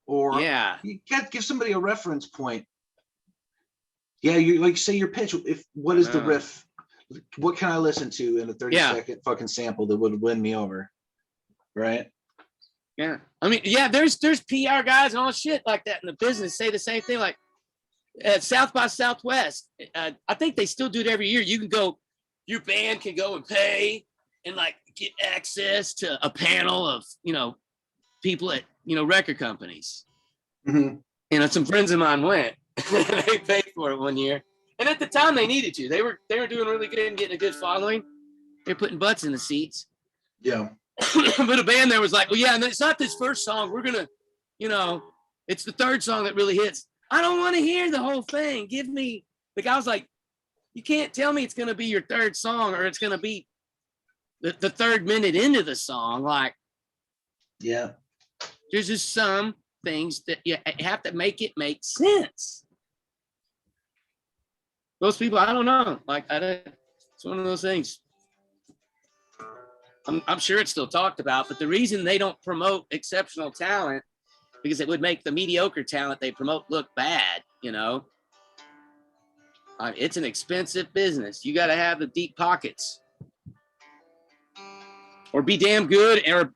B: Or you got to give somebody a reference point. Yeah, you like say your pitch. What is the riff? What can I listen to in a 30-second fucking sample that would win me over? Right?
A: Yeah. I mean, yeah, there's PR guys and all shit like that in the business say the same thing. Like at South by Southwest, I think they still do it every year. You can go, your band can go and pay and like get access to a panel of, you know, people at, you know, record companies. Mm-hmm. You know, some friends of mine went. They paid for it one year, and at the time they needed to. They were doing really good and getting a good following. They're putting butts in the seats. Yeah. But a band there was like, well, yeah, and it's not this first song. We're gonna, you know, it's the third song that really hits. I don't want to hear the whole thing. Give me. The guy was like, you can't tell me it's gonna be your third song or it's gonna be the third minute into the song. Like, yeah, there's just some things that you have to make it make sense. Most people, I don't know. Like, it's one of those things. I'm sure it's still talked about, but the reason they don't promote exceptional talent because it would make the mediocre talent they promote look bad, you know. It's an expensive business. You got to have the deep pockets, or be damn good, or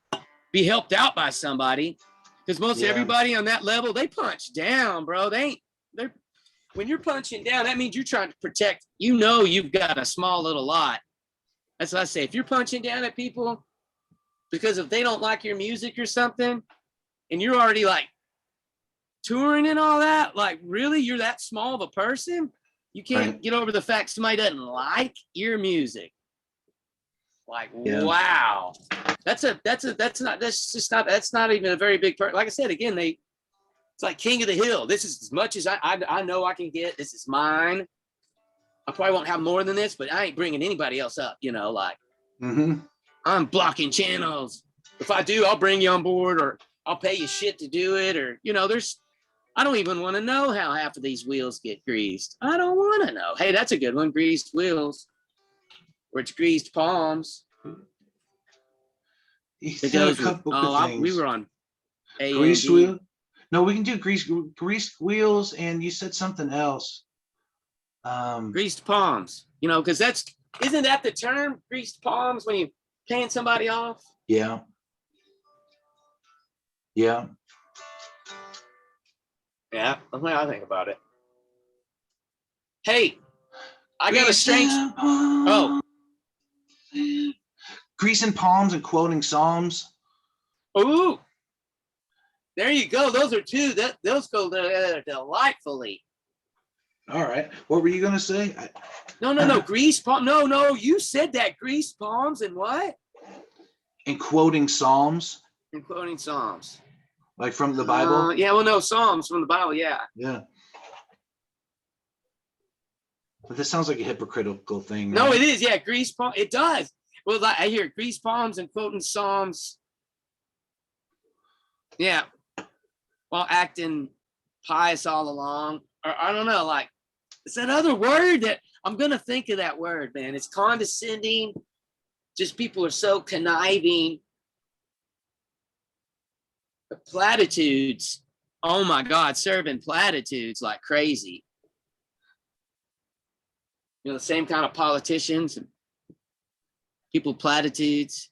A: be helped out by somebody. Because most everybody on that level, they punch down, bro. They're when you're punching down, that means you're trying to protect. You know, you've got a small little lot. That's what I say. If you're punching down at people because if they don't like your music or something, and you're already like touring and all that, like really, you're that small of a person. You can't get over the fact somebody doesn't like your music. Like, wow, that's not even a very big part. Like I said, again, it's like king of the hill. This is as much as I know I can get. This is mine. I probably won't have more than this, but I ain't bringing anybody else up, you know, like I'm blocking channels. If I do, I'll bring you on board, or I'll pay you shit to do it. Or, you know, I don't even want to know how half of these wheels get greased. I don't want to know. Hey, that's a good one. Greased wheels. Or it's greased palms.
B: It goes with,
A: we were on
B: greased wheel. No, we can do greased wheels, and you said something else.
A: Greased palms. You know, because isn't that the term? Greased palms when you're paying somebody off?
B: Yeah. Yeah.
A: Yeah, that's what I think about it. Hey, I got a strange.
B: Greasing palms and quoting psalms.
A: Ooh, there you go. Those are two. Those go delightfully.
B: All right. What were you gonna say?
A: No. Grease palm. No. You said that. Grease palms and what?
B: And quoting psalms.
A: And quoting psalms.
B: Like from the Bible?
A: Yeah, well, no, Psalms from the Bible, yeah.
B: Yeah. But this sounds like a hypocritical thing.
A: No,
B: right?
A: it is, yeah, grease palm. It does. Well, I hear grease palms and quoting Psalms. Yeah. While acting pious all along. Or I don't know, like, it's that other word that I'm going to think of that word, man. It's condescending. Just people are so conniving. The platitudes, oh my God, serving platitudes like crazy. You know, the same kind of politicians, people platitudes,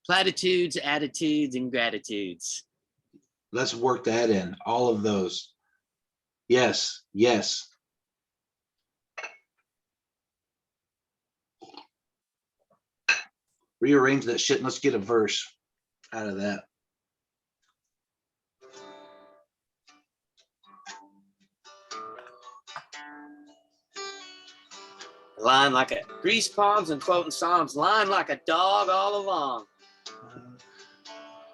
A: attitudes, and gratitudes.
B: Let's work that in, all of those. Yes. Rearrange that shit and let's get a verse out of that.
A: Lying like a grease palms and quoting psalms, lying like a dog all along.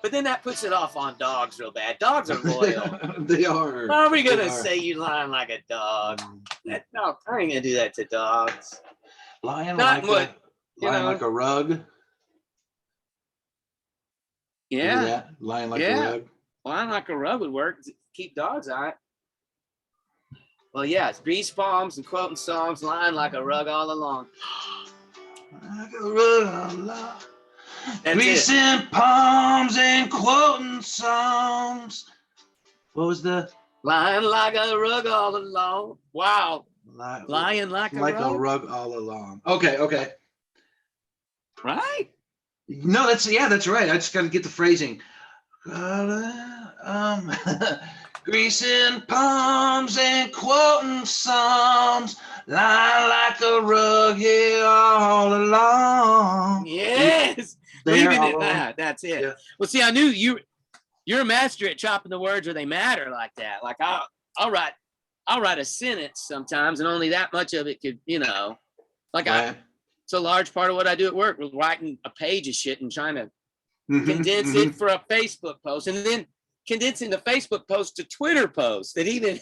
A: But then that puts it off on dogs real bad. Dogs are loyal.
B: They are.
A: How are we gonna say you lying like a dog? No, I ain't gonna do that to dogs.
B: Lying like a rug.
A: Yeah.
B: Lying like a rug.
A: Lying like a rug would work. Keep dogs out. Well, yeah, it's grease palms and quoting psalms, lying like a rug all along.
B: Like a rug all along.
A: Greasing
B: palms and quoting psalms. What was the?
A: Lying like a rug all along. Wow. Lying like a
B: rug all along. Okay.
A: Right?
B: No, that's right. I just got to get the phrasing. Greasing palms and quoting psalms, lying like a rug here all along.
A: Yes. Leaving it that. That's it. Yeah. Well, see, I knew you're a master at chopping the words where they matter like that. Like I'll write a sentence sometimes, and only that much of it could, you know, like it's a large part of what I do at work with writing a page of shit and trying to condense it for a Facebook post, and then condensing the Facebook post to Twitter post that even,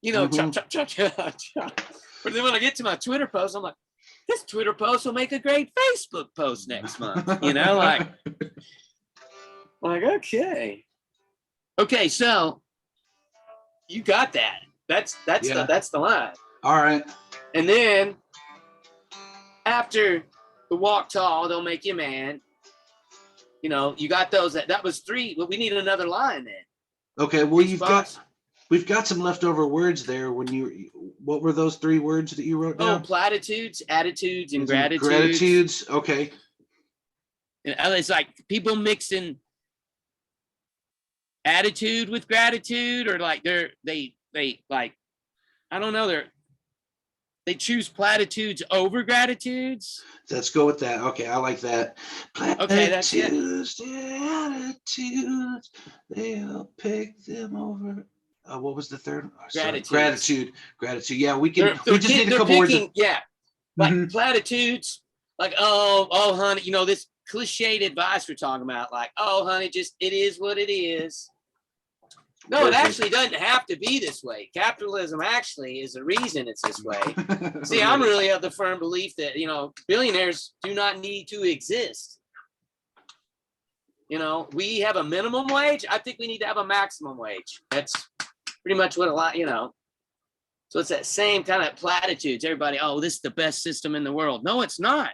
A: you know, chop. But then when I get to my Twitter post, I'm like, this Twitter post will make a great Facebook post next month. You know, like okay. So you got that. That's the line.
B: All right.
A: And then after the walk tall, don't make you man. You know, you got those. That was 3. Well, we need another line then.
B: Okay. Well, We've got some leftover words there. What were those 3 words that you wrote down?
A: Oh, platitudes, attitudes, and gratitudes.
B: Gratitudes. Okay.
A: And it's like people mixing attitude with gratitude, or like they like, I don't know, they choose platitudes over gratitudes.
B: Let's go with that. Okay, I like that.
A: Okay, that's it.
B: Attitudes, they'll pick them over. What was the third? Oh, sorry.
A: Gratitude.
B: Gratitude. Yeah, we can.
A: We
B: just need a couple words.
A: Yeah, like platitudes, like oh, honey, you know, this cliched advice we're talking about, like, oh, honey, just it is what it is. No, it actually doesn't have to be this way. Capitalism actually is the reason it's this way. See, I'm really of the firm belief that, you know, billionaires do not need to exist. You know, we have a minimum wage. I think we need to have a maximum wage. That's pretty much what a lot, you know. So it's that same kind of platitudes. Everybody, oh, this is the best system in the world. No, it's not.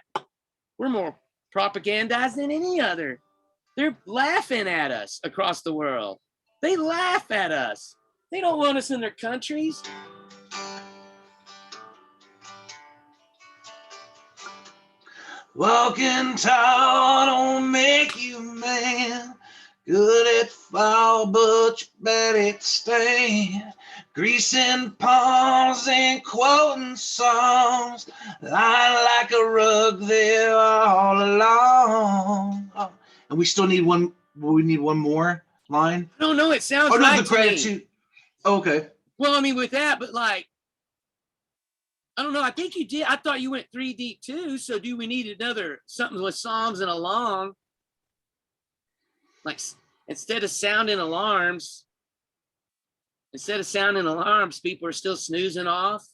A: We're more propagandized than any other. They're laughing at us across the world. They laugh at us. They don't want us in their countries.
B: Walking tall don't make you man. Good at fall, but you're bad at stand. Greasing palms and quoting songs. Lying like a rug there all along. Oh, and we still need one. We need one more line.
A: I don't know. It sounds
B: no,
A: right
B: the
A: to
B: gratitude.
A: me.
B: Okay.
A: Well, I mean, with that, but like, I don't know. I think you did. I thought you went 3 deep too. So do we need another something with Psalms and along? Like instead of sounding alarms, people are still snoozing off.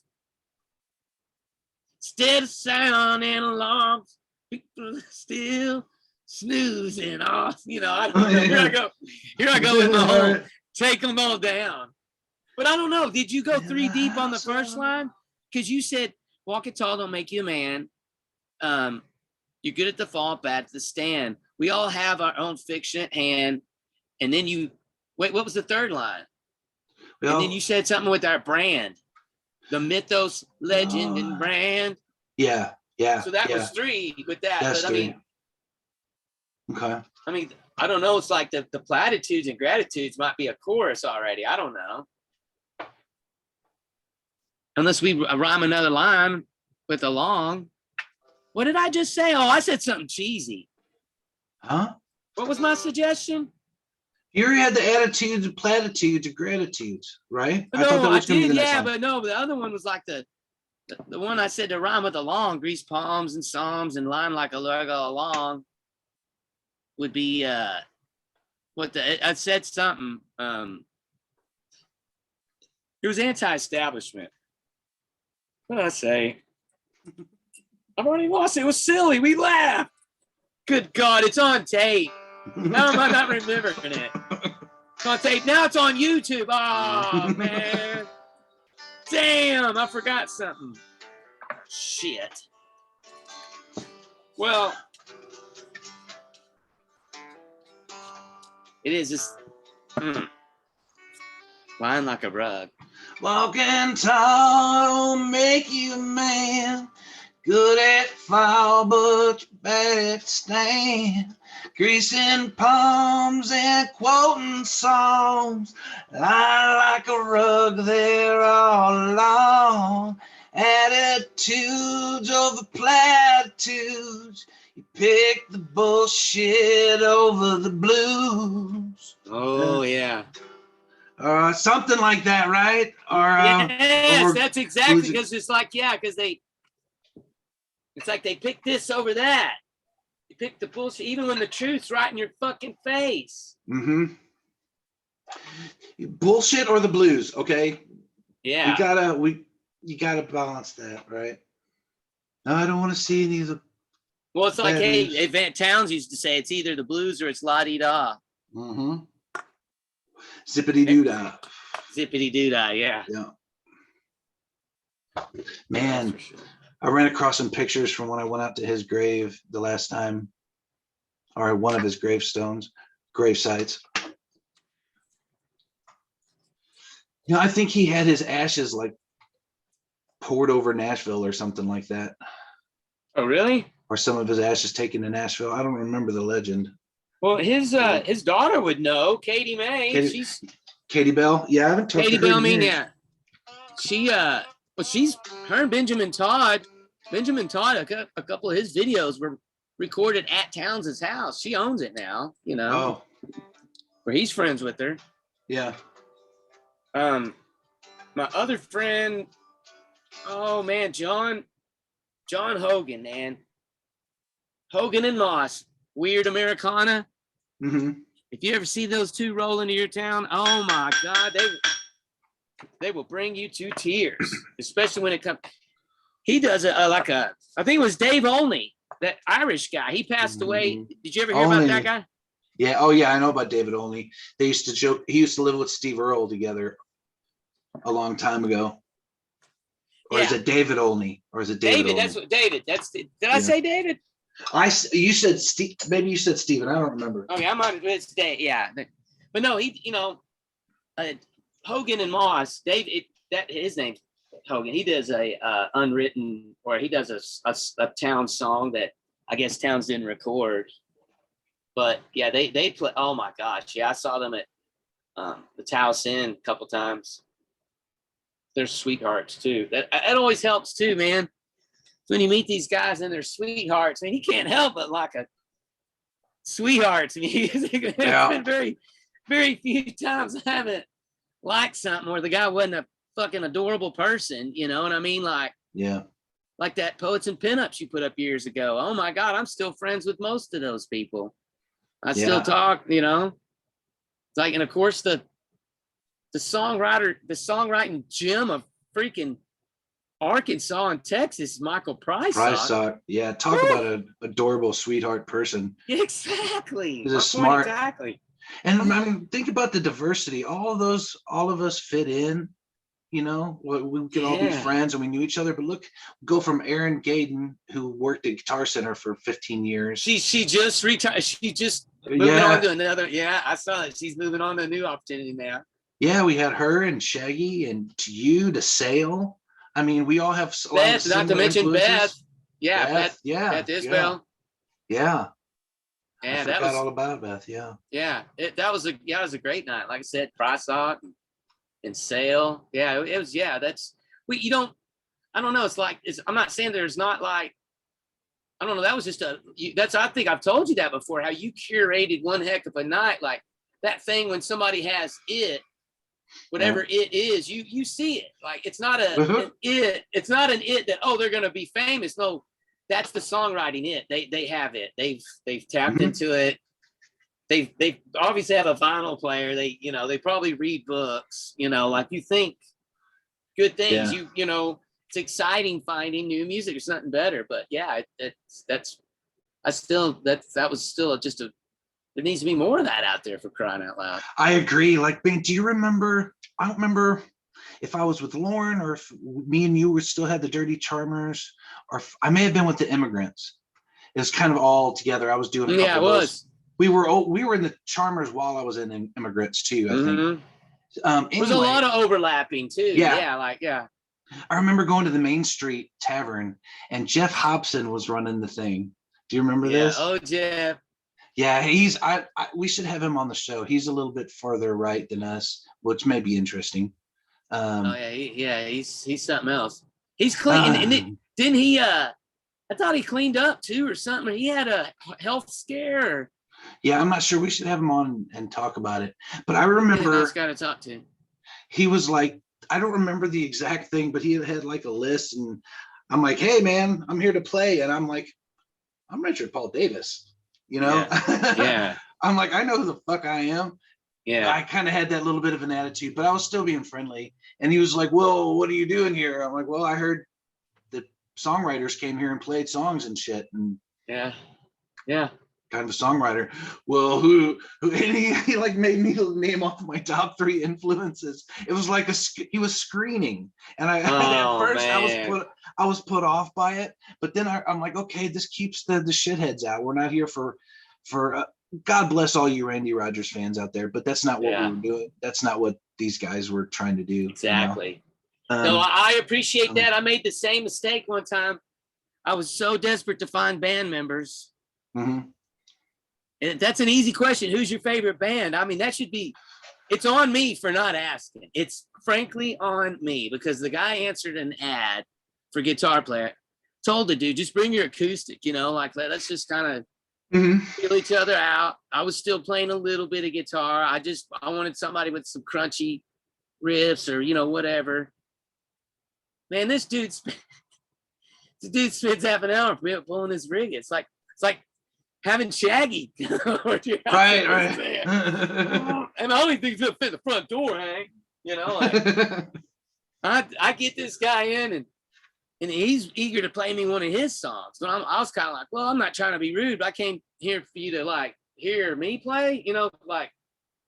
A: Instead of sounding alarms, people are still snoozing off. You know, I don't know. Here I go with my whole take them all down. But I don't know. Did you go 3 deep on the first line? Because you said walking tall don't make you a man. You're good at the fall, bad at the stand. We all have our own fiction at hand. And then you wait, what was the third line? Well, and then you said something with our brand, the mythos, legend, and brand.
B: Yeah.
A: So that was 3 with that.
B: That's
A: but
B: 3. Okay.
A: I mean, I don't know. It's like the platitudes and gratitudes might be a chorus already. I don't know. Unless we rhyme another line with along. What did I just say? Oh, I said something cheesy.
B: Huh?
A: What was my suggestion?
B: You already had the attitudes and platitudes and gratitudes, right?
A: No, I thought that was going to be the next line. But no, but the other one was like the one I said to rhyme with along, grease palms and psalms and line like a logo along would be I said something. It was anti-establishment. What did I say? I've already lost it. It was silly. We laughed. Good God, it's on tape. How am I not remembering it? It's on tape. Now it's on YouTube. Oh, man. Damn, I forgot something. Shit. Well, it is just lying like a rug.
B: Walking tall don't make you a man. Good at fall, but you're bad at stand. Greasing palms and quoting songs. Lying like a rug there all along. Attitudes over platitudes. You pick the bullshit over the blues.
A: Oh, yeah.
B: Something like that, right?
A: Yes, that's exactly, because it's like, yeah, because it's like they pick this over that. You pick the bullshit, even when the truth's right in your fucking face.
B: Mm-hmm. Bullshit or the blues, okay?
A: Yeah.
B: You gotta balance that, right? No, I don't want to see any of the.
A: Well, it's like, hey, Van Towns used to say, it's either the blues or it's la-di-da.
B: Mm-hmm. Zippity-doo-dah.
A: Zippity-doo-dah, yeah.
B: Yeah. Man, sure. I ran across some pictures from when I went out to his grave the last time, or one of his gravestones, grave sites. You know, I think he had his ashes like poured over Nashville or something like that,
A: Oh, really?
B: or some of his ashes taken to Nashville. I don't remember the legend.
A: Well, his daughter would know, Katie May.
B: Katie,
A: She's
B: Katie Bell. Yeah, I haven't talked
A: Katie
B: to her in
A: Bellamy.
B: years.
A: Yeah, she well, she's her and Benjamin Todd. Benjamin Todd, a couple of his videos were recorded at Townsend's house. She owns it now, you know,
B: Oh,
A: where he's friends with her.
B: yeah.
A: My other friend, oh man, John Hogan, man. Hogan and Moss, Weird Americana.
B: Mm-hmm.
A: If you ever see those two roll into your town, oh my God, they will bring you to tears, especially when it comes. He does I think it was Dave Olney, that Irish guy. He passed away. Did you ever hear about that guy?
B: Yeah. Oh, yeah. I know about David Olney. They used to joke. He used to live with Steve Earle together a long time ago. Or is it David Olney? Or is it David?
A: David, that's what David. Did I say David?
B: You said Steve. Maybe you said Steven. I don't remember.
A: Okay, it's Dave. Yeah, but no, Hogan and Moss. David, that his name's Hogan. He does a unwritten, or he does a town song that I guess Towns didn't record. But yeah, they play. Oh my gosh, yeah, I saw them at the Taos Inn a couple times. They're sweethearts too. That always helps too, man. When you meet these guys and they're sweethearts, and you can't help but like a sweethearts. I mean, it's been very, very few times I haven't liked something where the guy wasn't a fucking adorable person. You know what I mean? Like that Poets and Pinups you put up years ago. Oh my God, I'm still friends with most of those people. I still talk. You know, it's like, and of course the songwriting gem of freaking Arkansas and Texas, Michael Price.
B: Yeah, talk about an adorable sweetheart person.
A: Exactly.
B: He's a smart.
A: Exactly.
B: And I mean, think about the diversity. All of us fit in. You know, we could all be friends and we knew each other. But look, go from Erin Gaden, who worked at Guitar Center for 15 years.
A: She just retired. She just moving on to another. Yeah, I saw it. She's moving on to a new opportunity now.
B: Yeah, we had her and Shaggy and to Sale. I mean, we all have
A: Beth, not to mention Beth.
B: Yeah,
A: Beth Isbell.
B: Yeah.
A: Yeah,
B: I forgot all about Beth. Yeah.
A: Yeah, that was a great night. Like I said, Price and Sale. Yeah, it was. Yeah, I don't know. I'm not saying there's not like, I don't know. That was just I think I've told you that before, how you curated one heck of a night. Like that thing when somebody has whatever it is, you see it. Like it's not an it's not an that, oh, they're gonna be famous. No, that's the songwriting They have it. They've tapped into it. They obviously have a vinyl player. They probably read books, like you think good things. Yeah. It's exciting finding new music. There's nothing better. But yeah, that was still just there needs to be more of that out there, for crying out loud.
B: I agree. Like, man, do you remember? I don't remember if I was with Lauren or if me and you still had the Dirty Charmers, or if I may have been with the Immigrants. It was kind of all together. I was doing a couple of those. We were in the Charmers while I was in Immigrants too, I think.
A: Anyway, there's a lot of overlapping too. Yeah.
B: I remember going to the Main Street Tavern and Jeff Hobson was running the thing. Do you remember this?
A: Oh, Jeff.
B: Yeah, we should have him on the show. He's a little bit further right than us, which may be interesting.
A: He's something else. He's clean. And didn't he? I thought he cleaned up too, or something. He had a health scare.
B: Yeah, I'm not sure. We should have him on and talk about it. But I remember.
A: Nice guy to talk to.
B: He was like, I don't remember the exact thing, but he had like a list, and I'm like, hey man, I'm here to play, and I'm like, I'm Richard Paul Davis.
A: Yeah.
B: I'm like, I know who the fuck I am.
A: Yeah.
B: I kind of had that little bit of an attitude, but I was still being friendly. And he was like, well, what are you doing here? I'm like, well, I heard that songwriters came here and played songs and shit. And
A: yeah.
B: Kind of a songwriter. Well, who and he like made me name off my top 3 influences. It was like he was screening. And at first I was put off by it, but then I'm like, okay, this keeps the shitheads out. We're not here for God bless all you Randy Rogers fans out there, but that's not what we were doing. That's not what these guys were trying to do.
A: Exactly.
B: You know?
A: No, I appreciate that. I made the same mistake one time. I was so desperate to find band members.
B: Mm-hmm.
A: And that's an easy question. Who's your favorite band? I mean, that should be, it's on me for not asking. It's frankly on me because the guy answered an ad for guitar player, told the dude, just bring your acoustic, you know, like let's just kind of feel each other out. I was still playing a little bit of guitar. I wanted somebody with some crunchy riffs or, you know, whatever. Man, this dude spends half an hour pulling his rig. It's like having Shaggy.
B: Right.
A: And the only thing's gonna fit the front door, Hank. You know, like I get this guy in and he's eager to play me one of his songs. But I was kind of like, well, I'm not trying to be rude, but I came here for you to like hear me play, you know, like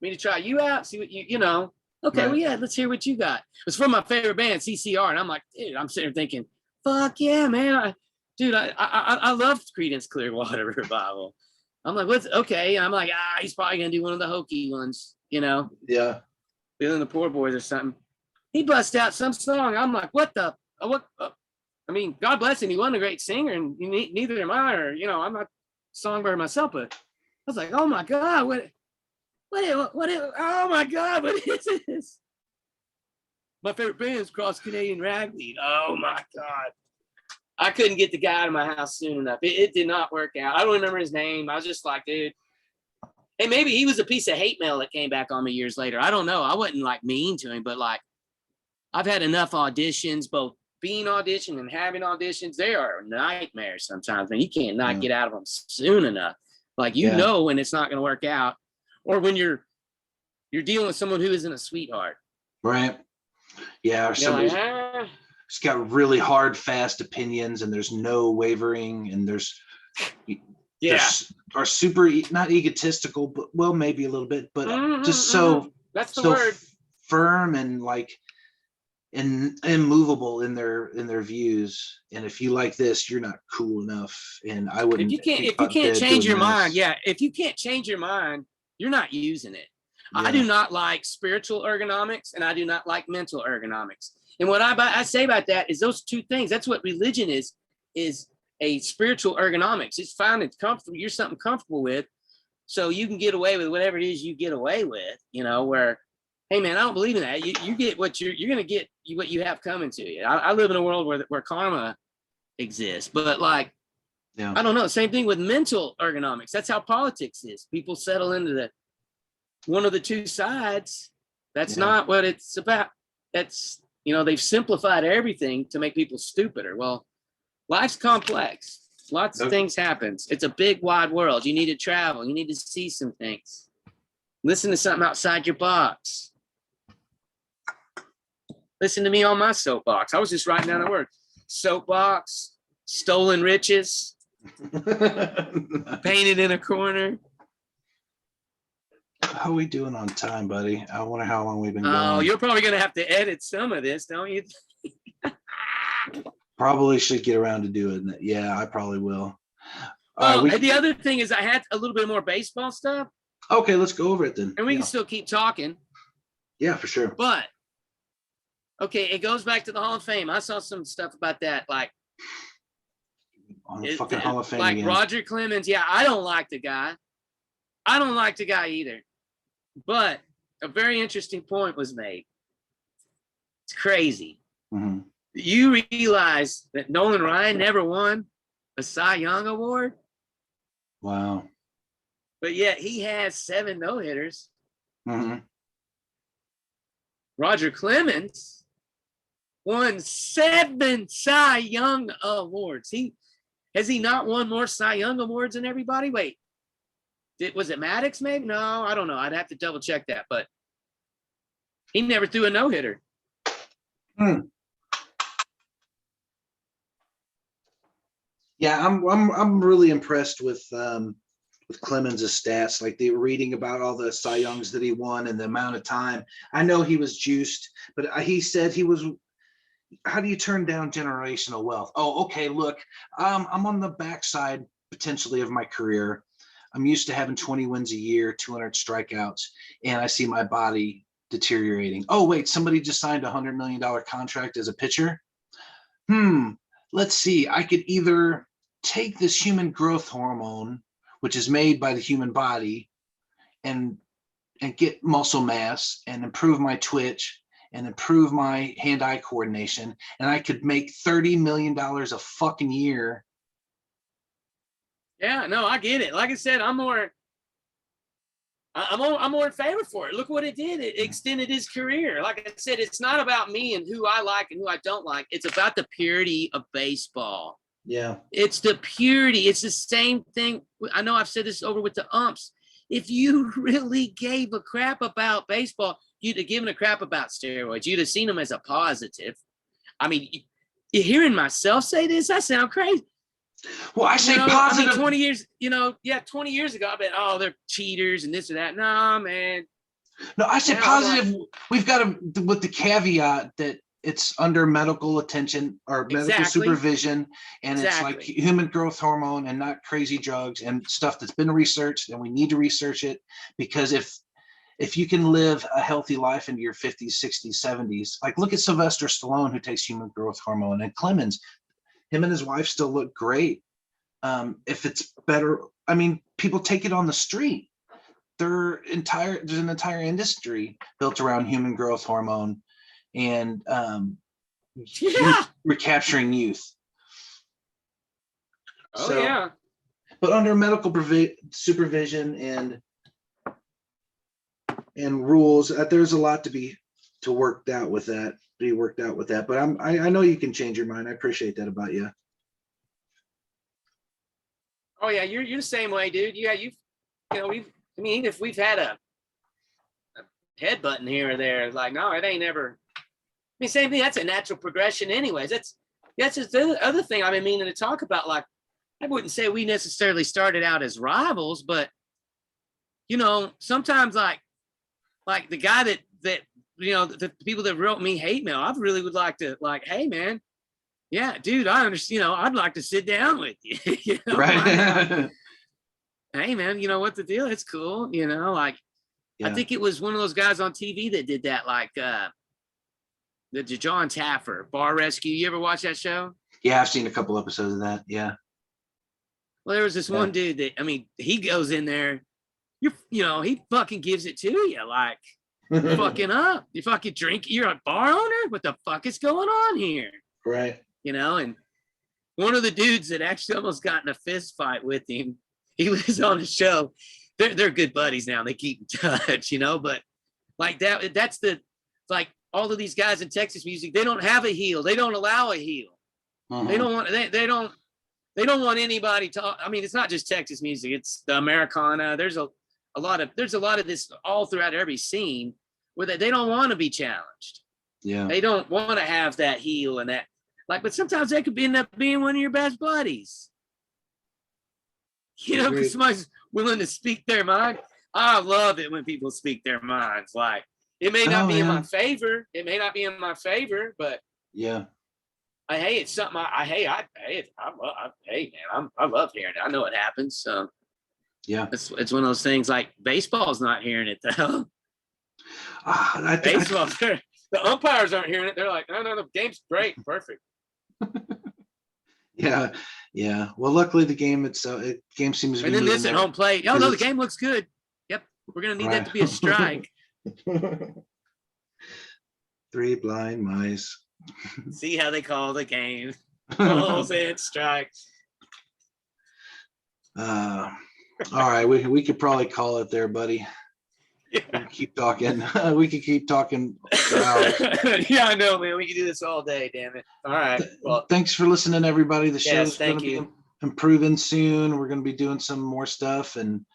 A: me to try you out, see what you know. Okay,
B: right.
A: well, yeah, let's hear what you got. It's from my favorite band, CCR. And I'm like, dude, I'm sitting there thinking, fuck yeah, man. I love Creedence Clearwater Revival. I'm like, what's okay? I'm like, he's probably gonna do one of the hokey ones, you know?
B: Yeah.
A: Feeling the Poor Boys or something. He busts out some song. I'm like, what the what? I mean, God bless him. He wasn't a great singer, and neither am I. Or you know, I'm not a songbird myself. But I was like, oh my god, what? Oh my god, what is this? My favorite band is Cross Canadian Ragweed. Oh my god. I couldn't get the guy out of my house soon enough. It did not work out. I don't remember his name. I was just like, dude. Hey, maybe he was a piece of hate mail that came back on me years later. I don't know. I wasn't like mean to him, but like I've had enough auditions, both being auditioned and having auditions. They are nightmares sometimes, man. You can't not get out of them soon enough. Like you know when it's not going to work out, or when you're dealing with someone who isn't a sweetheart.
B: Right. Yeah. Or somebody's got really hard, fast opinions, and there's no wavering, and are super not egotistical, but well, maybe a little bit, but just so
A: that's the word.
B: Firm and like and immovable in their views. And if you like this, you're not cool enough. And I wouldn't.
A: If you can't change your mind, if you can't change your mind, you're not using it. Yeah. I do not like spiritual ergonomics, and I do not like mental ergonomics. And what I say about that is those two things. That's what religion is a spiritual ergonomics. It's finding comfortable. You're something comfortable with, so you can get away with whatever it is you get away with. You know, where, hey man, I don't believe in that. You get what you're going to get what you have coming to you. I live in a world where karma exists, but like, I don't know. Same thing with mental ergonomics. That's how politics is. People settle into one of the two sides. That's not what it's about. That's, you know, they've simplified everything to make people stupider. Well, life's complex. Lots of things happen. It's a big, wide world. You need to travel. You need to see some things. Listen to something outside your box. Listen to me on my soapbox. I was just writing down the word. Soapbox, stolen riches, painted in a corner.
B: How are we doing on time, buddy? I wonder how long we've been going.
A: Oh, you're probably going to have to edit some of this, don't you?
B: Probably should get around to doing it. Yeah, I probably will.
A: The other thing is I had a little bit more baseball stuff.
B: Okay, let's go over it then.
A: And we can still keep talking.
B: Yeah, for sure.
A: But, okay, it goes back to the Hall of Fame. I saw some stuff about that, like
B: on the fucking Hall of Fame
A: like
B: again.
A: Roger Clemens. Yeah, I don't like the guy. I don't like the guy either. But a very interesting point was made. It's crazy.
B: Mm-hmm.
A: You realize that Nolan Ryan never won a Cy Young Award?
B: Wow.
A: But yet he has 7 no-hitters.
B: Mm-hmm.
A: Roger Clemens won 7 Cy Young Awards. Has he not won more Cy Young Awards than everybody? Wait. Was it Maddox maybe? No, I don't know. I'd have to double check that, but he never threw a no-hitter.
B: Yeah, I'm really impressed with Clemens' stats. Like they were reading about all the Cy Youngs that he won and the amount of time. I know he was juiced, but he said he was. How do you turn down generational wealth? Oh, okay. Look, I'm on the backside potentially of my career. I'm used to having 20 wins a year, 200 strikeouts, and I see my body deteriorating. Oh, wait, somebody just signed a $100 million contract as a pitcher. Let's see. I could either take this human growth hormone, which is made by the human body, and get muscle mass and improve my twitch and improve my hand-eye coordination, and I could make $30 million a fucking year.
A: Yeah, no, I get it. Like I said, I'm more in favor for it. Look what it did. It extended his career. Like I said, it's not about me and who I like and who I don't like. It's about the purity of baseball.
B: Yeah.
A: It's the purity. It's the same thing. I know I've said this over with the umps. If you really gave a crap about baseball, you'd have given a crap about steroids. You'd have seen them as a positive. I mean, you're hearing myself say this. I sound crazy.
B: Well, I say positive.
A: 20 years, 20 years ago, I bet, oh, they're cheaters and this or that. No, man.
B: No, I say positive. We've got to, with the caveat that it's under medical attention or medical supervision, and it's like human growth hormone and not crazy drugs and stuff that's been researched, and we need to research it, because if you can live a healthy life into your 50s, 60s, 70s, like look at Sylvester Stallone, who takes human growth hormone, and Clemens, him and his wife still look great. If it's better, I mean, people take it on the street. There's an entire industry built around human growth hormone and recapturing youth.
A: Yeah.
B: But under medical supervision and rules, there's a lot to be worked out with that. But I know you can change your mind. I appreciate that about you.
A: Oh yeah, you're the same way, dude. Yeah, if we've had a head button here or there, like, no, it ain't ever. I mean, same thing. That's a natural progression, anyways. That's just the other thing I've been meaning to talk about. Like, I wouldn't say we necessarily started out as rivals, but sometimes like the guy that the people that wrote me hate mail, I really would like to, like, hey man, yeah, dude, I understand. I'd like to sit down with you.
B: Right.
A: Hey man, you know what the deal? It's cool. I think it was one of those guys on TV that did that, like the John Taffer Bar Rescue. You ever watch that show?
B: Yeah, I've seen a couple episodes of that. Yeah.
A: Well, there was this one dude that, I mean, he goes in there, he fucking gives it to you, like, you're fucking up. You fucking drink. You're a bar owner. What the fuck is going on here?
B: Right.
A: And one of the dudes that actually almost got in a fist fight with him, he was on the show. They're good buddies now. They keep in touch, but like that's like all of these guys in Texas music, they don't have a heel. They don't allow a heel. Uh-huh. They don't want anybody to, I mean, it's not just Texas music, it's the Americana. There's a lot of this all throughout every scene where they don't want to be challenged.
B: Yeah.
A: They don't want to have that heel and that, like, but sometimes they could end up being one of your best buddies. Because somebody's willing to speak their mind. I love it when people speak their minds. Like, it may not be in my favor. It may not be in my favor, but
B: yeah.
A: It's something I love hearing it. I know it happens. So
B: yeah,
A: it's one of those things. Like, baseball's not hearing it though. Baseball, the umpires aren't hearing it. They're like, no, the game's great, perfect.
B: Yeah. Well, luckily the game game seems to be.
A: And then this at home plate. Oh no, the game looks good. Yep, we're gonna need that to be a strike.
B: 3 blind mice.
A: See how they call the game. Balls and strikes.
B: All right, we could probably call it there, buddy. Yeah. Keep talking. We could keep talking for hours.
A: Yeah, I know, man. We can do this all day, damn it. All right. Well,
B: thanks for listening, everybody. The show's
A: going
B: to be improving soon. We're going to be doing some more stuff and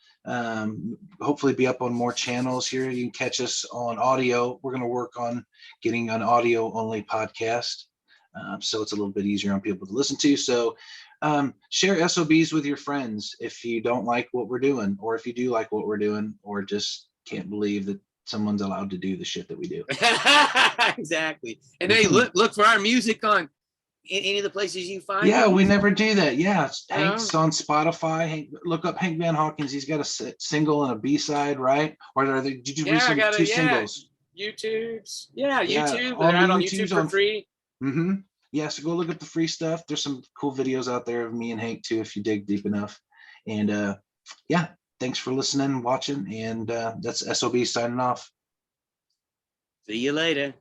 B: hopefully be up on more channels here. You can catch us on audio. We're going to work on getting an audio only podcast, so it's a little bit easier on people to listen to. So share SOBs with your friends if you don't like what we're doing, or if you do like what we're doing, or just can't believe that someone's allowed to do the shit that we do.
A: Exactly. And hey, look for our music on any of the places you find.
B: Yeah, we never do that. Yeah, Hank's on Spotify. Look up Hank Van Hawkins. He's got a single and a B-side, right? Or did you recently 2 singles?
A: YouTubes. Yeah,
B: Yeah,
A: YouTube.
B: all
A: They're out
B: the
A: on YouTube
B: YouTubes
A: for
B: on.
A: free.
B: Mm-hmm. Yeah, so go look up the free stuff. There's some cool videos out there of me and Hank too, if you dig deep enough. And yeah, thanks for listening, watching, and that's SOB signing off.
A: See you later.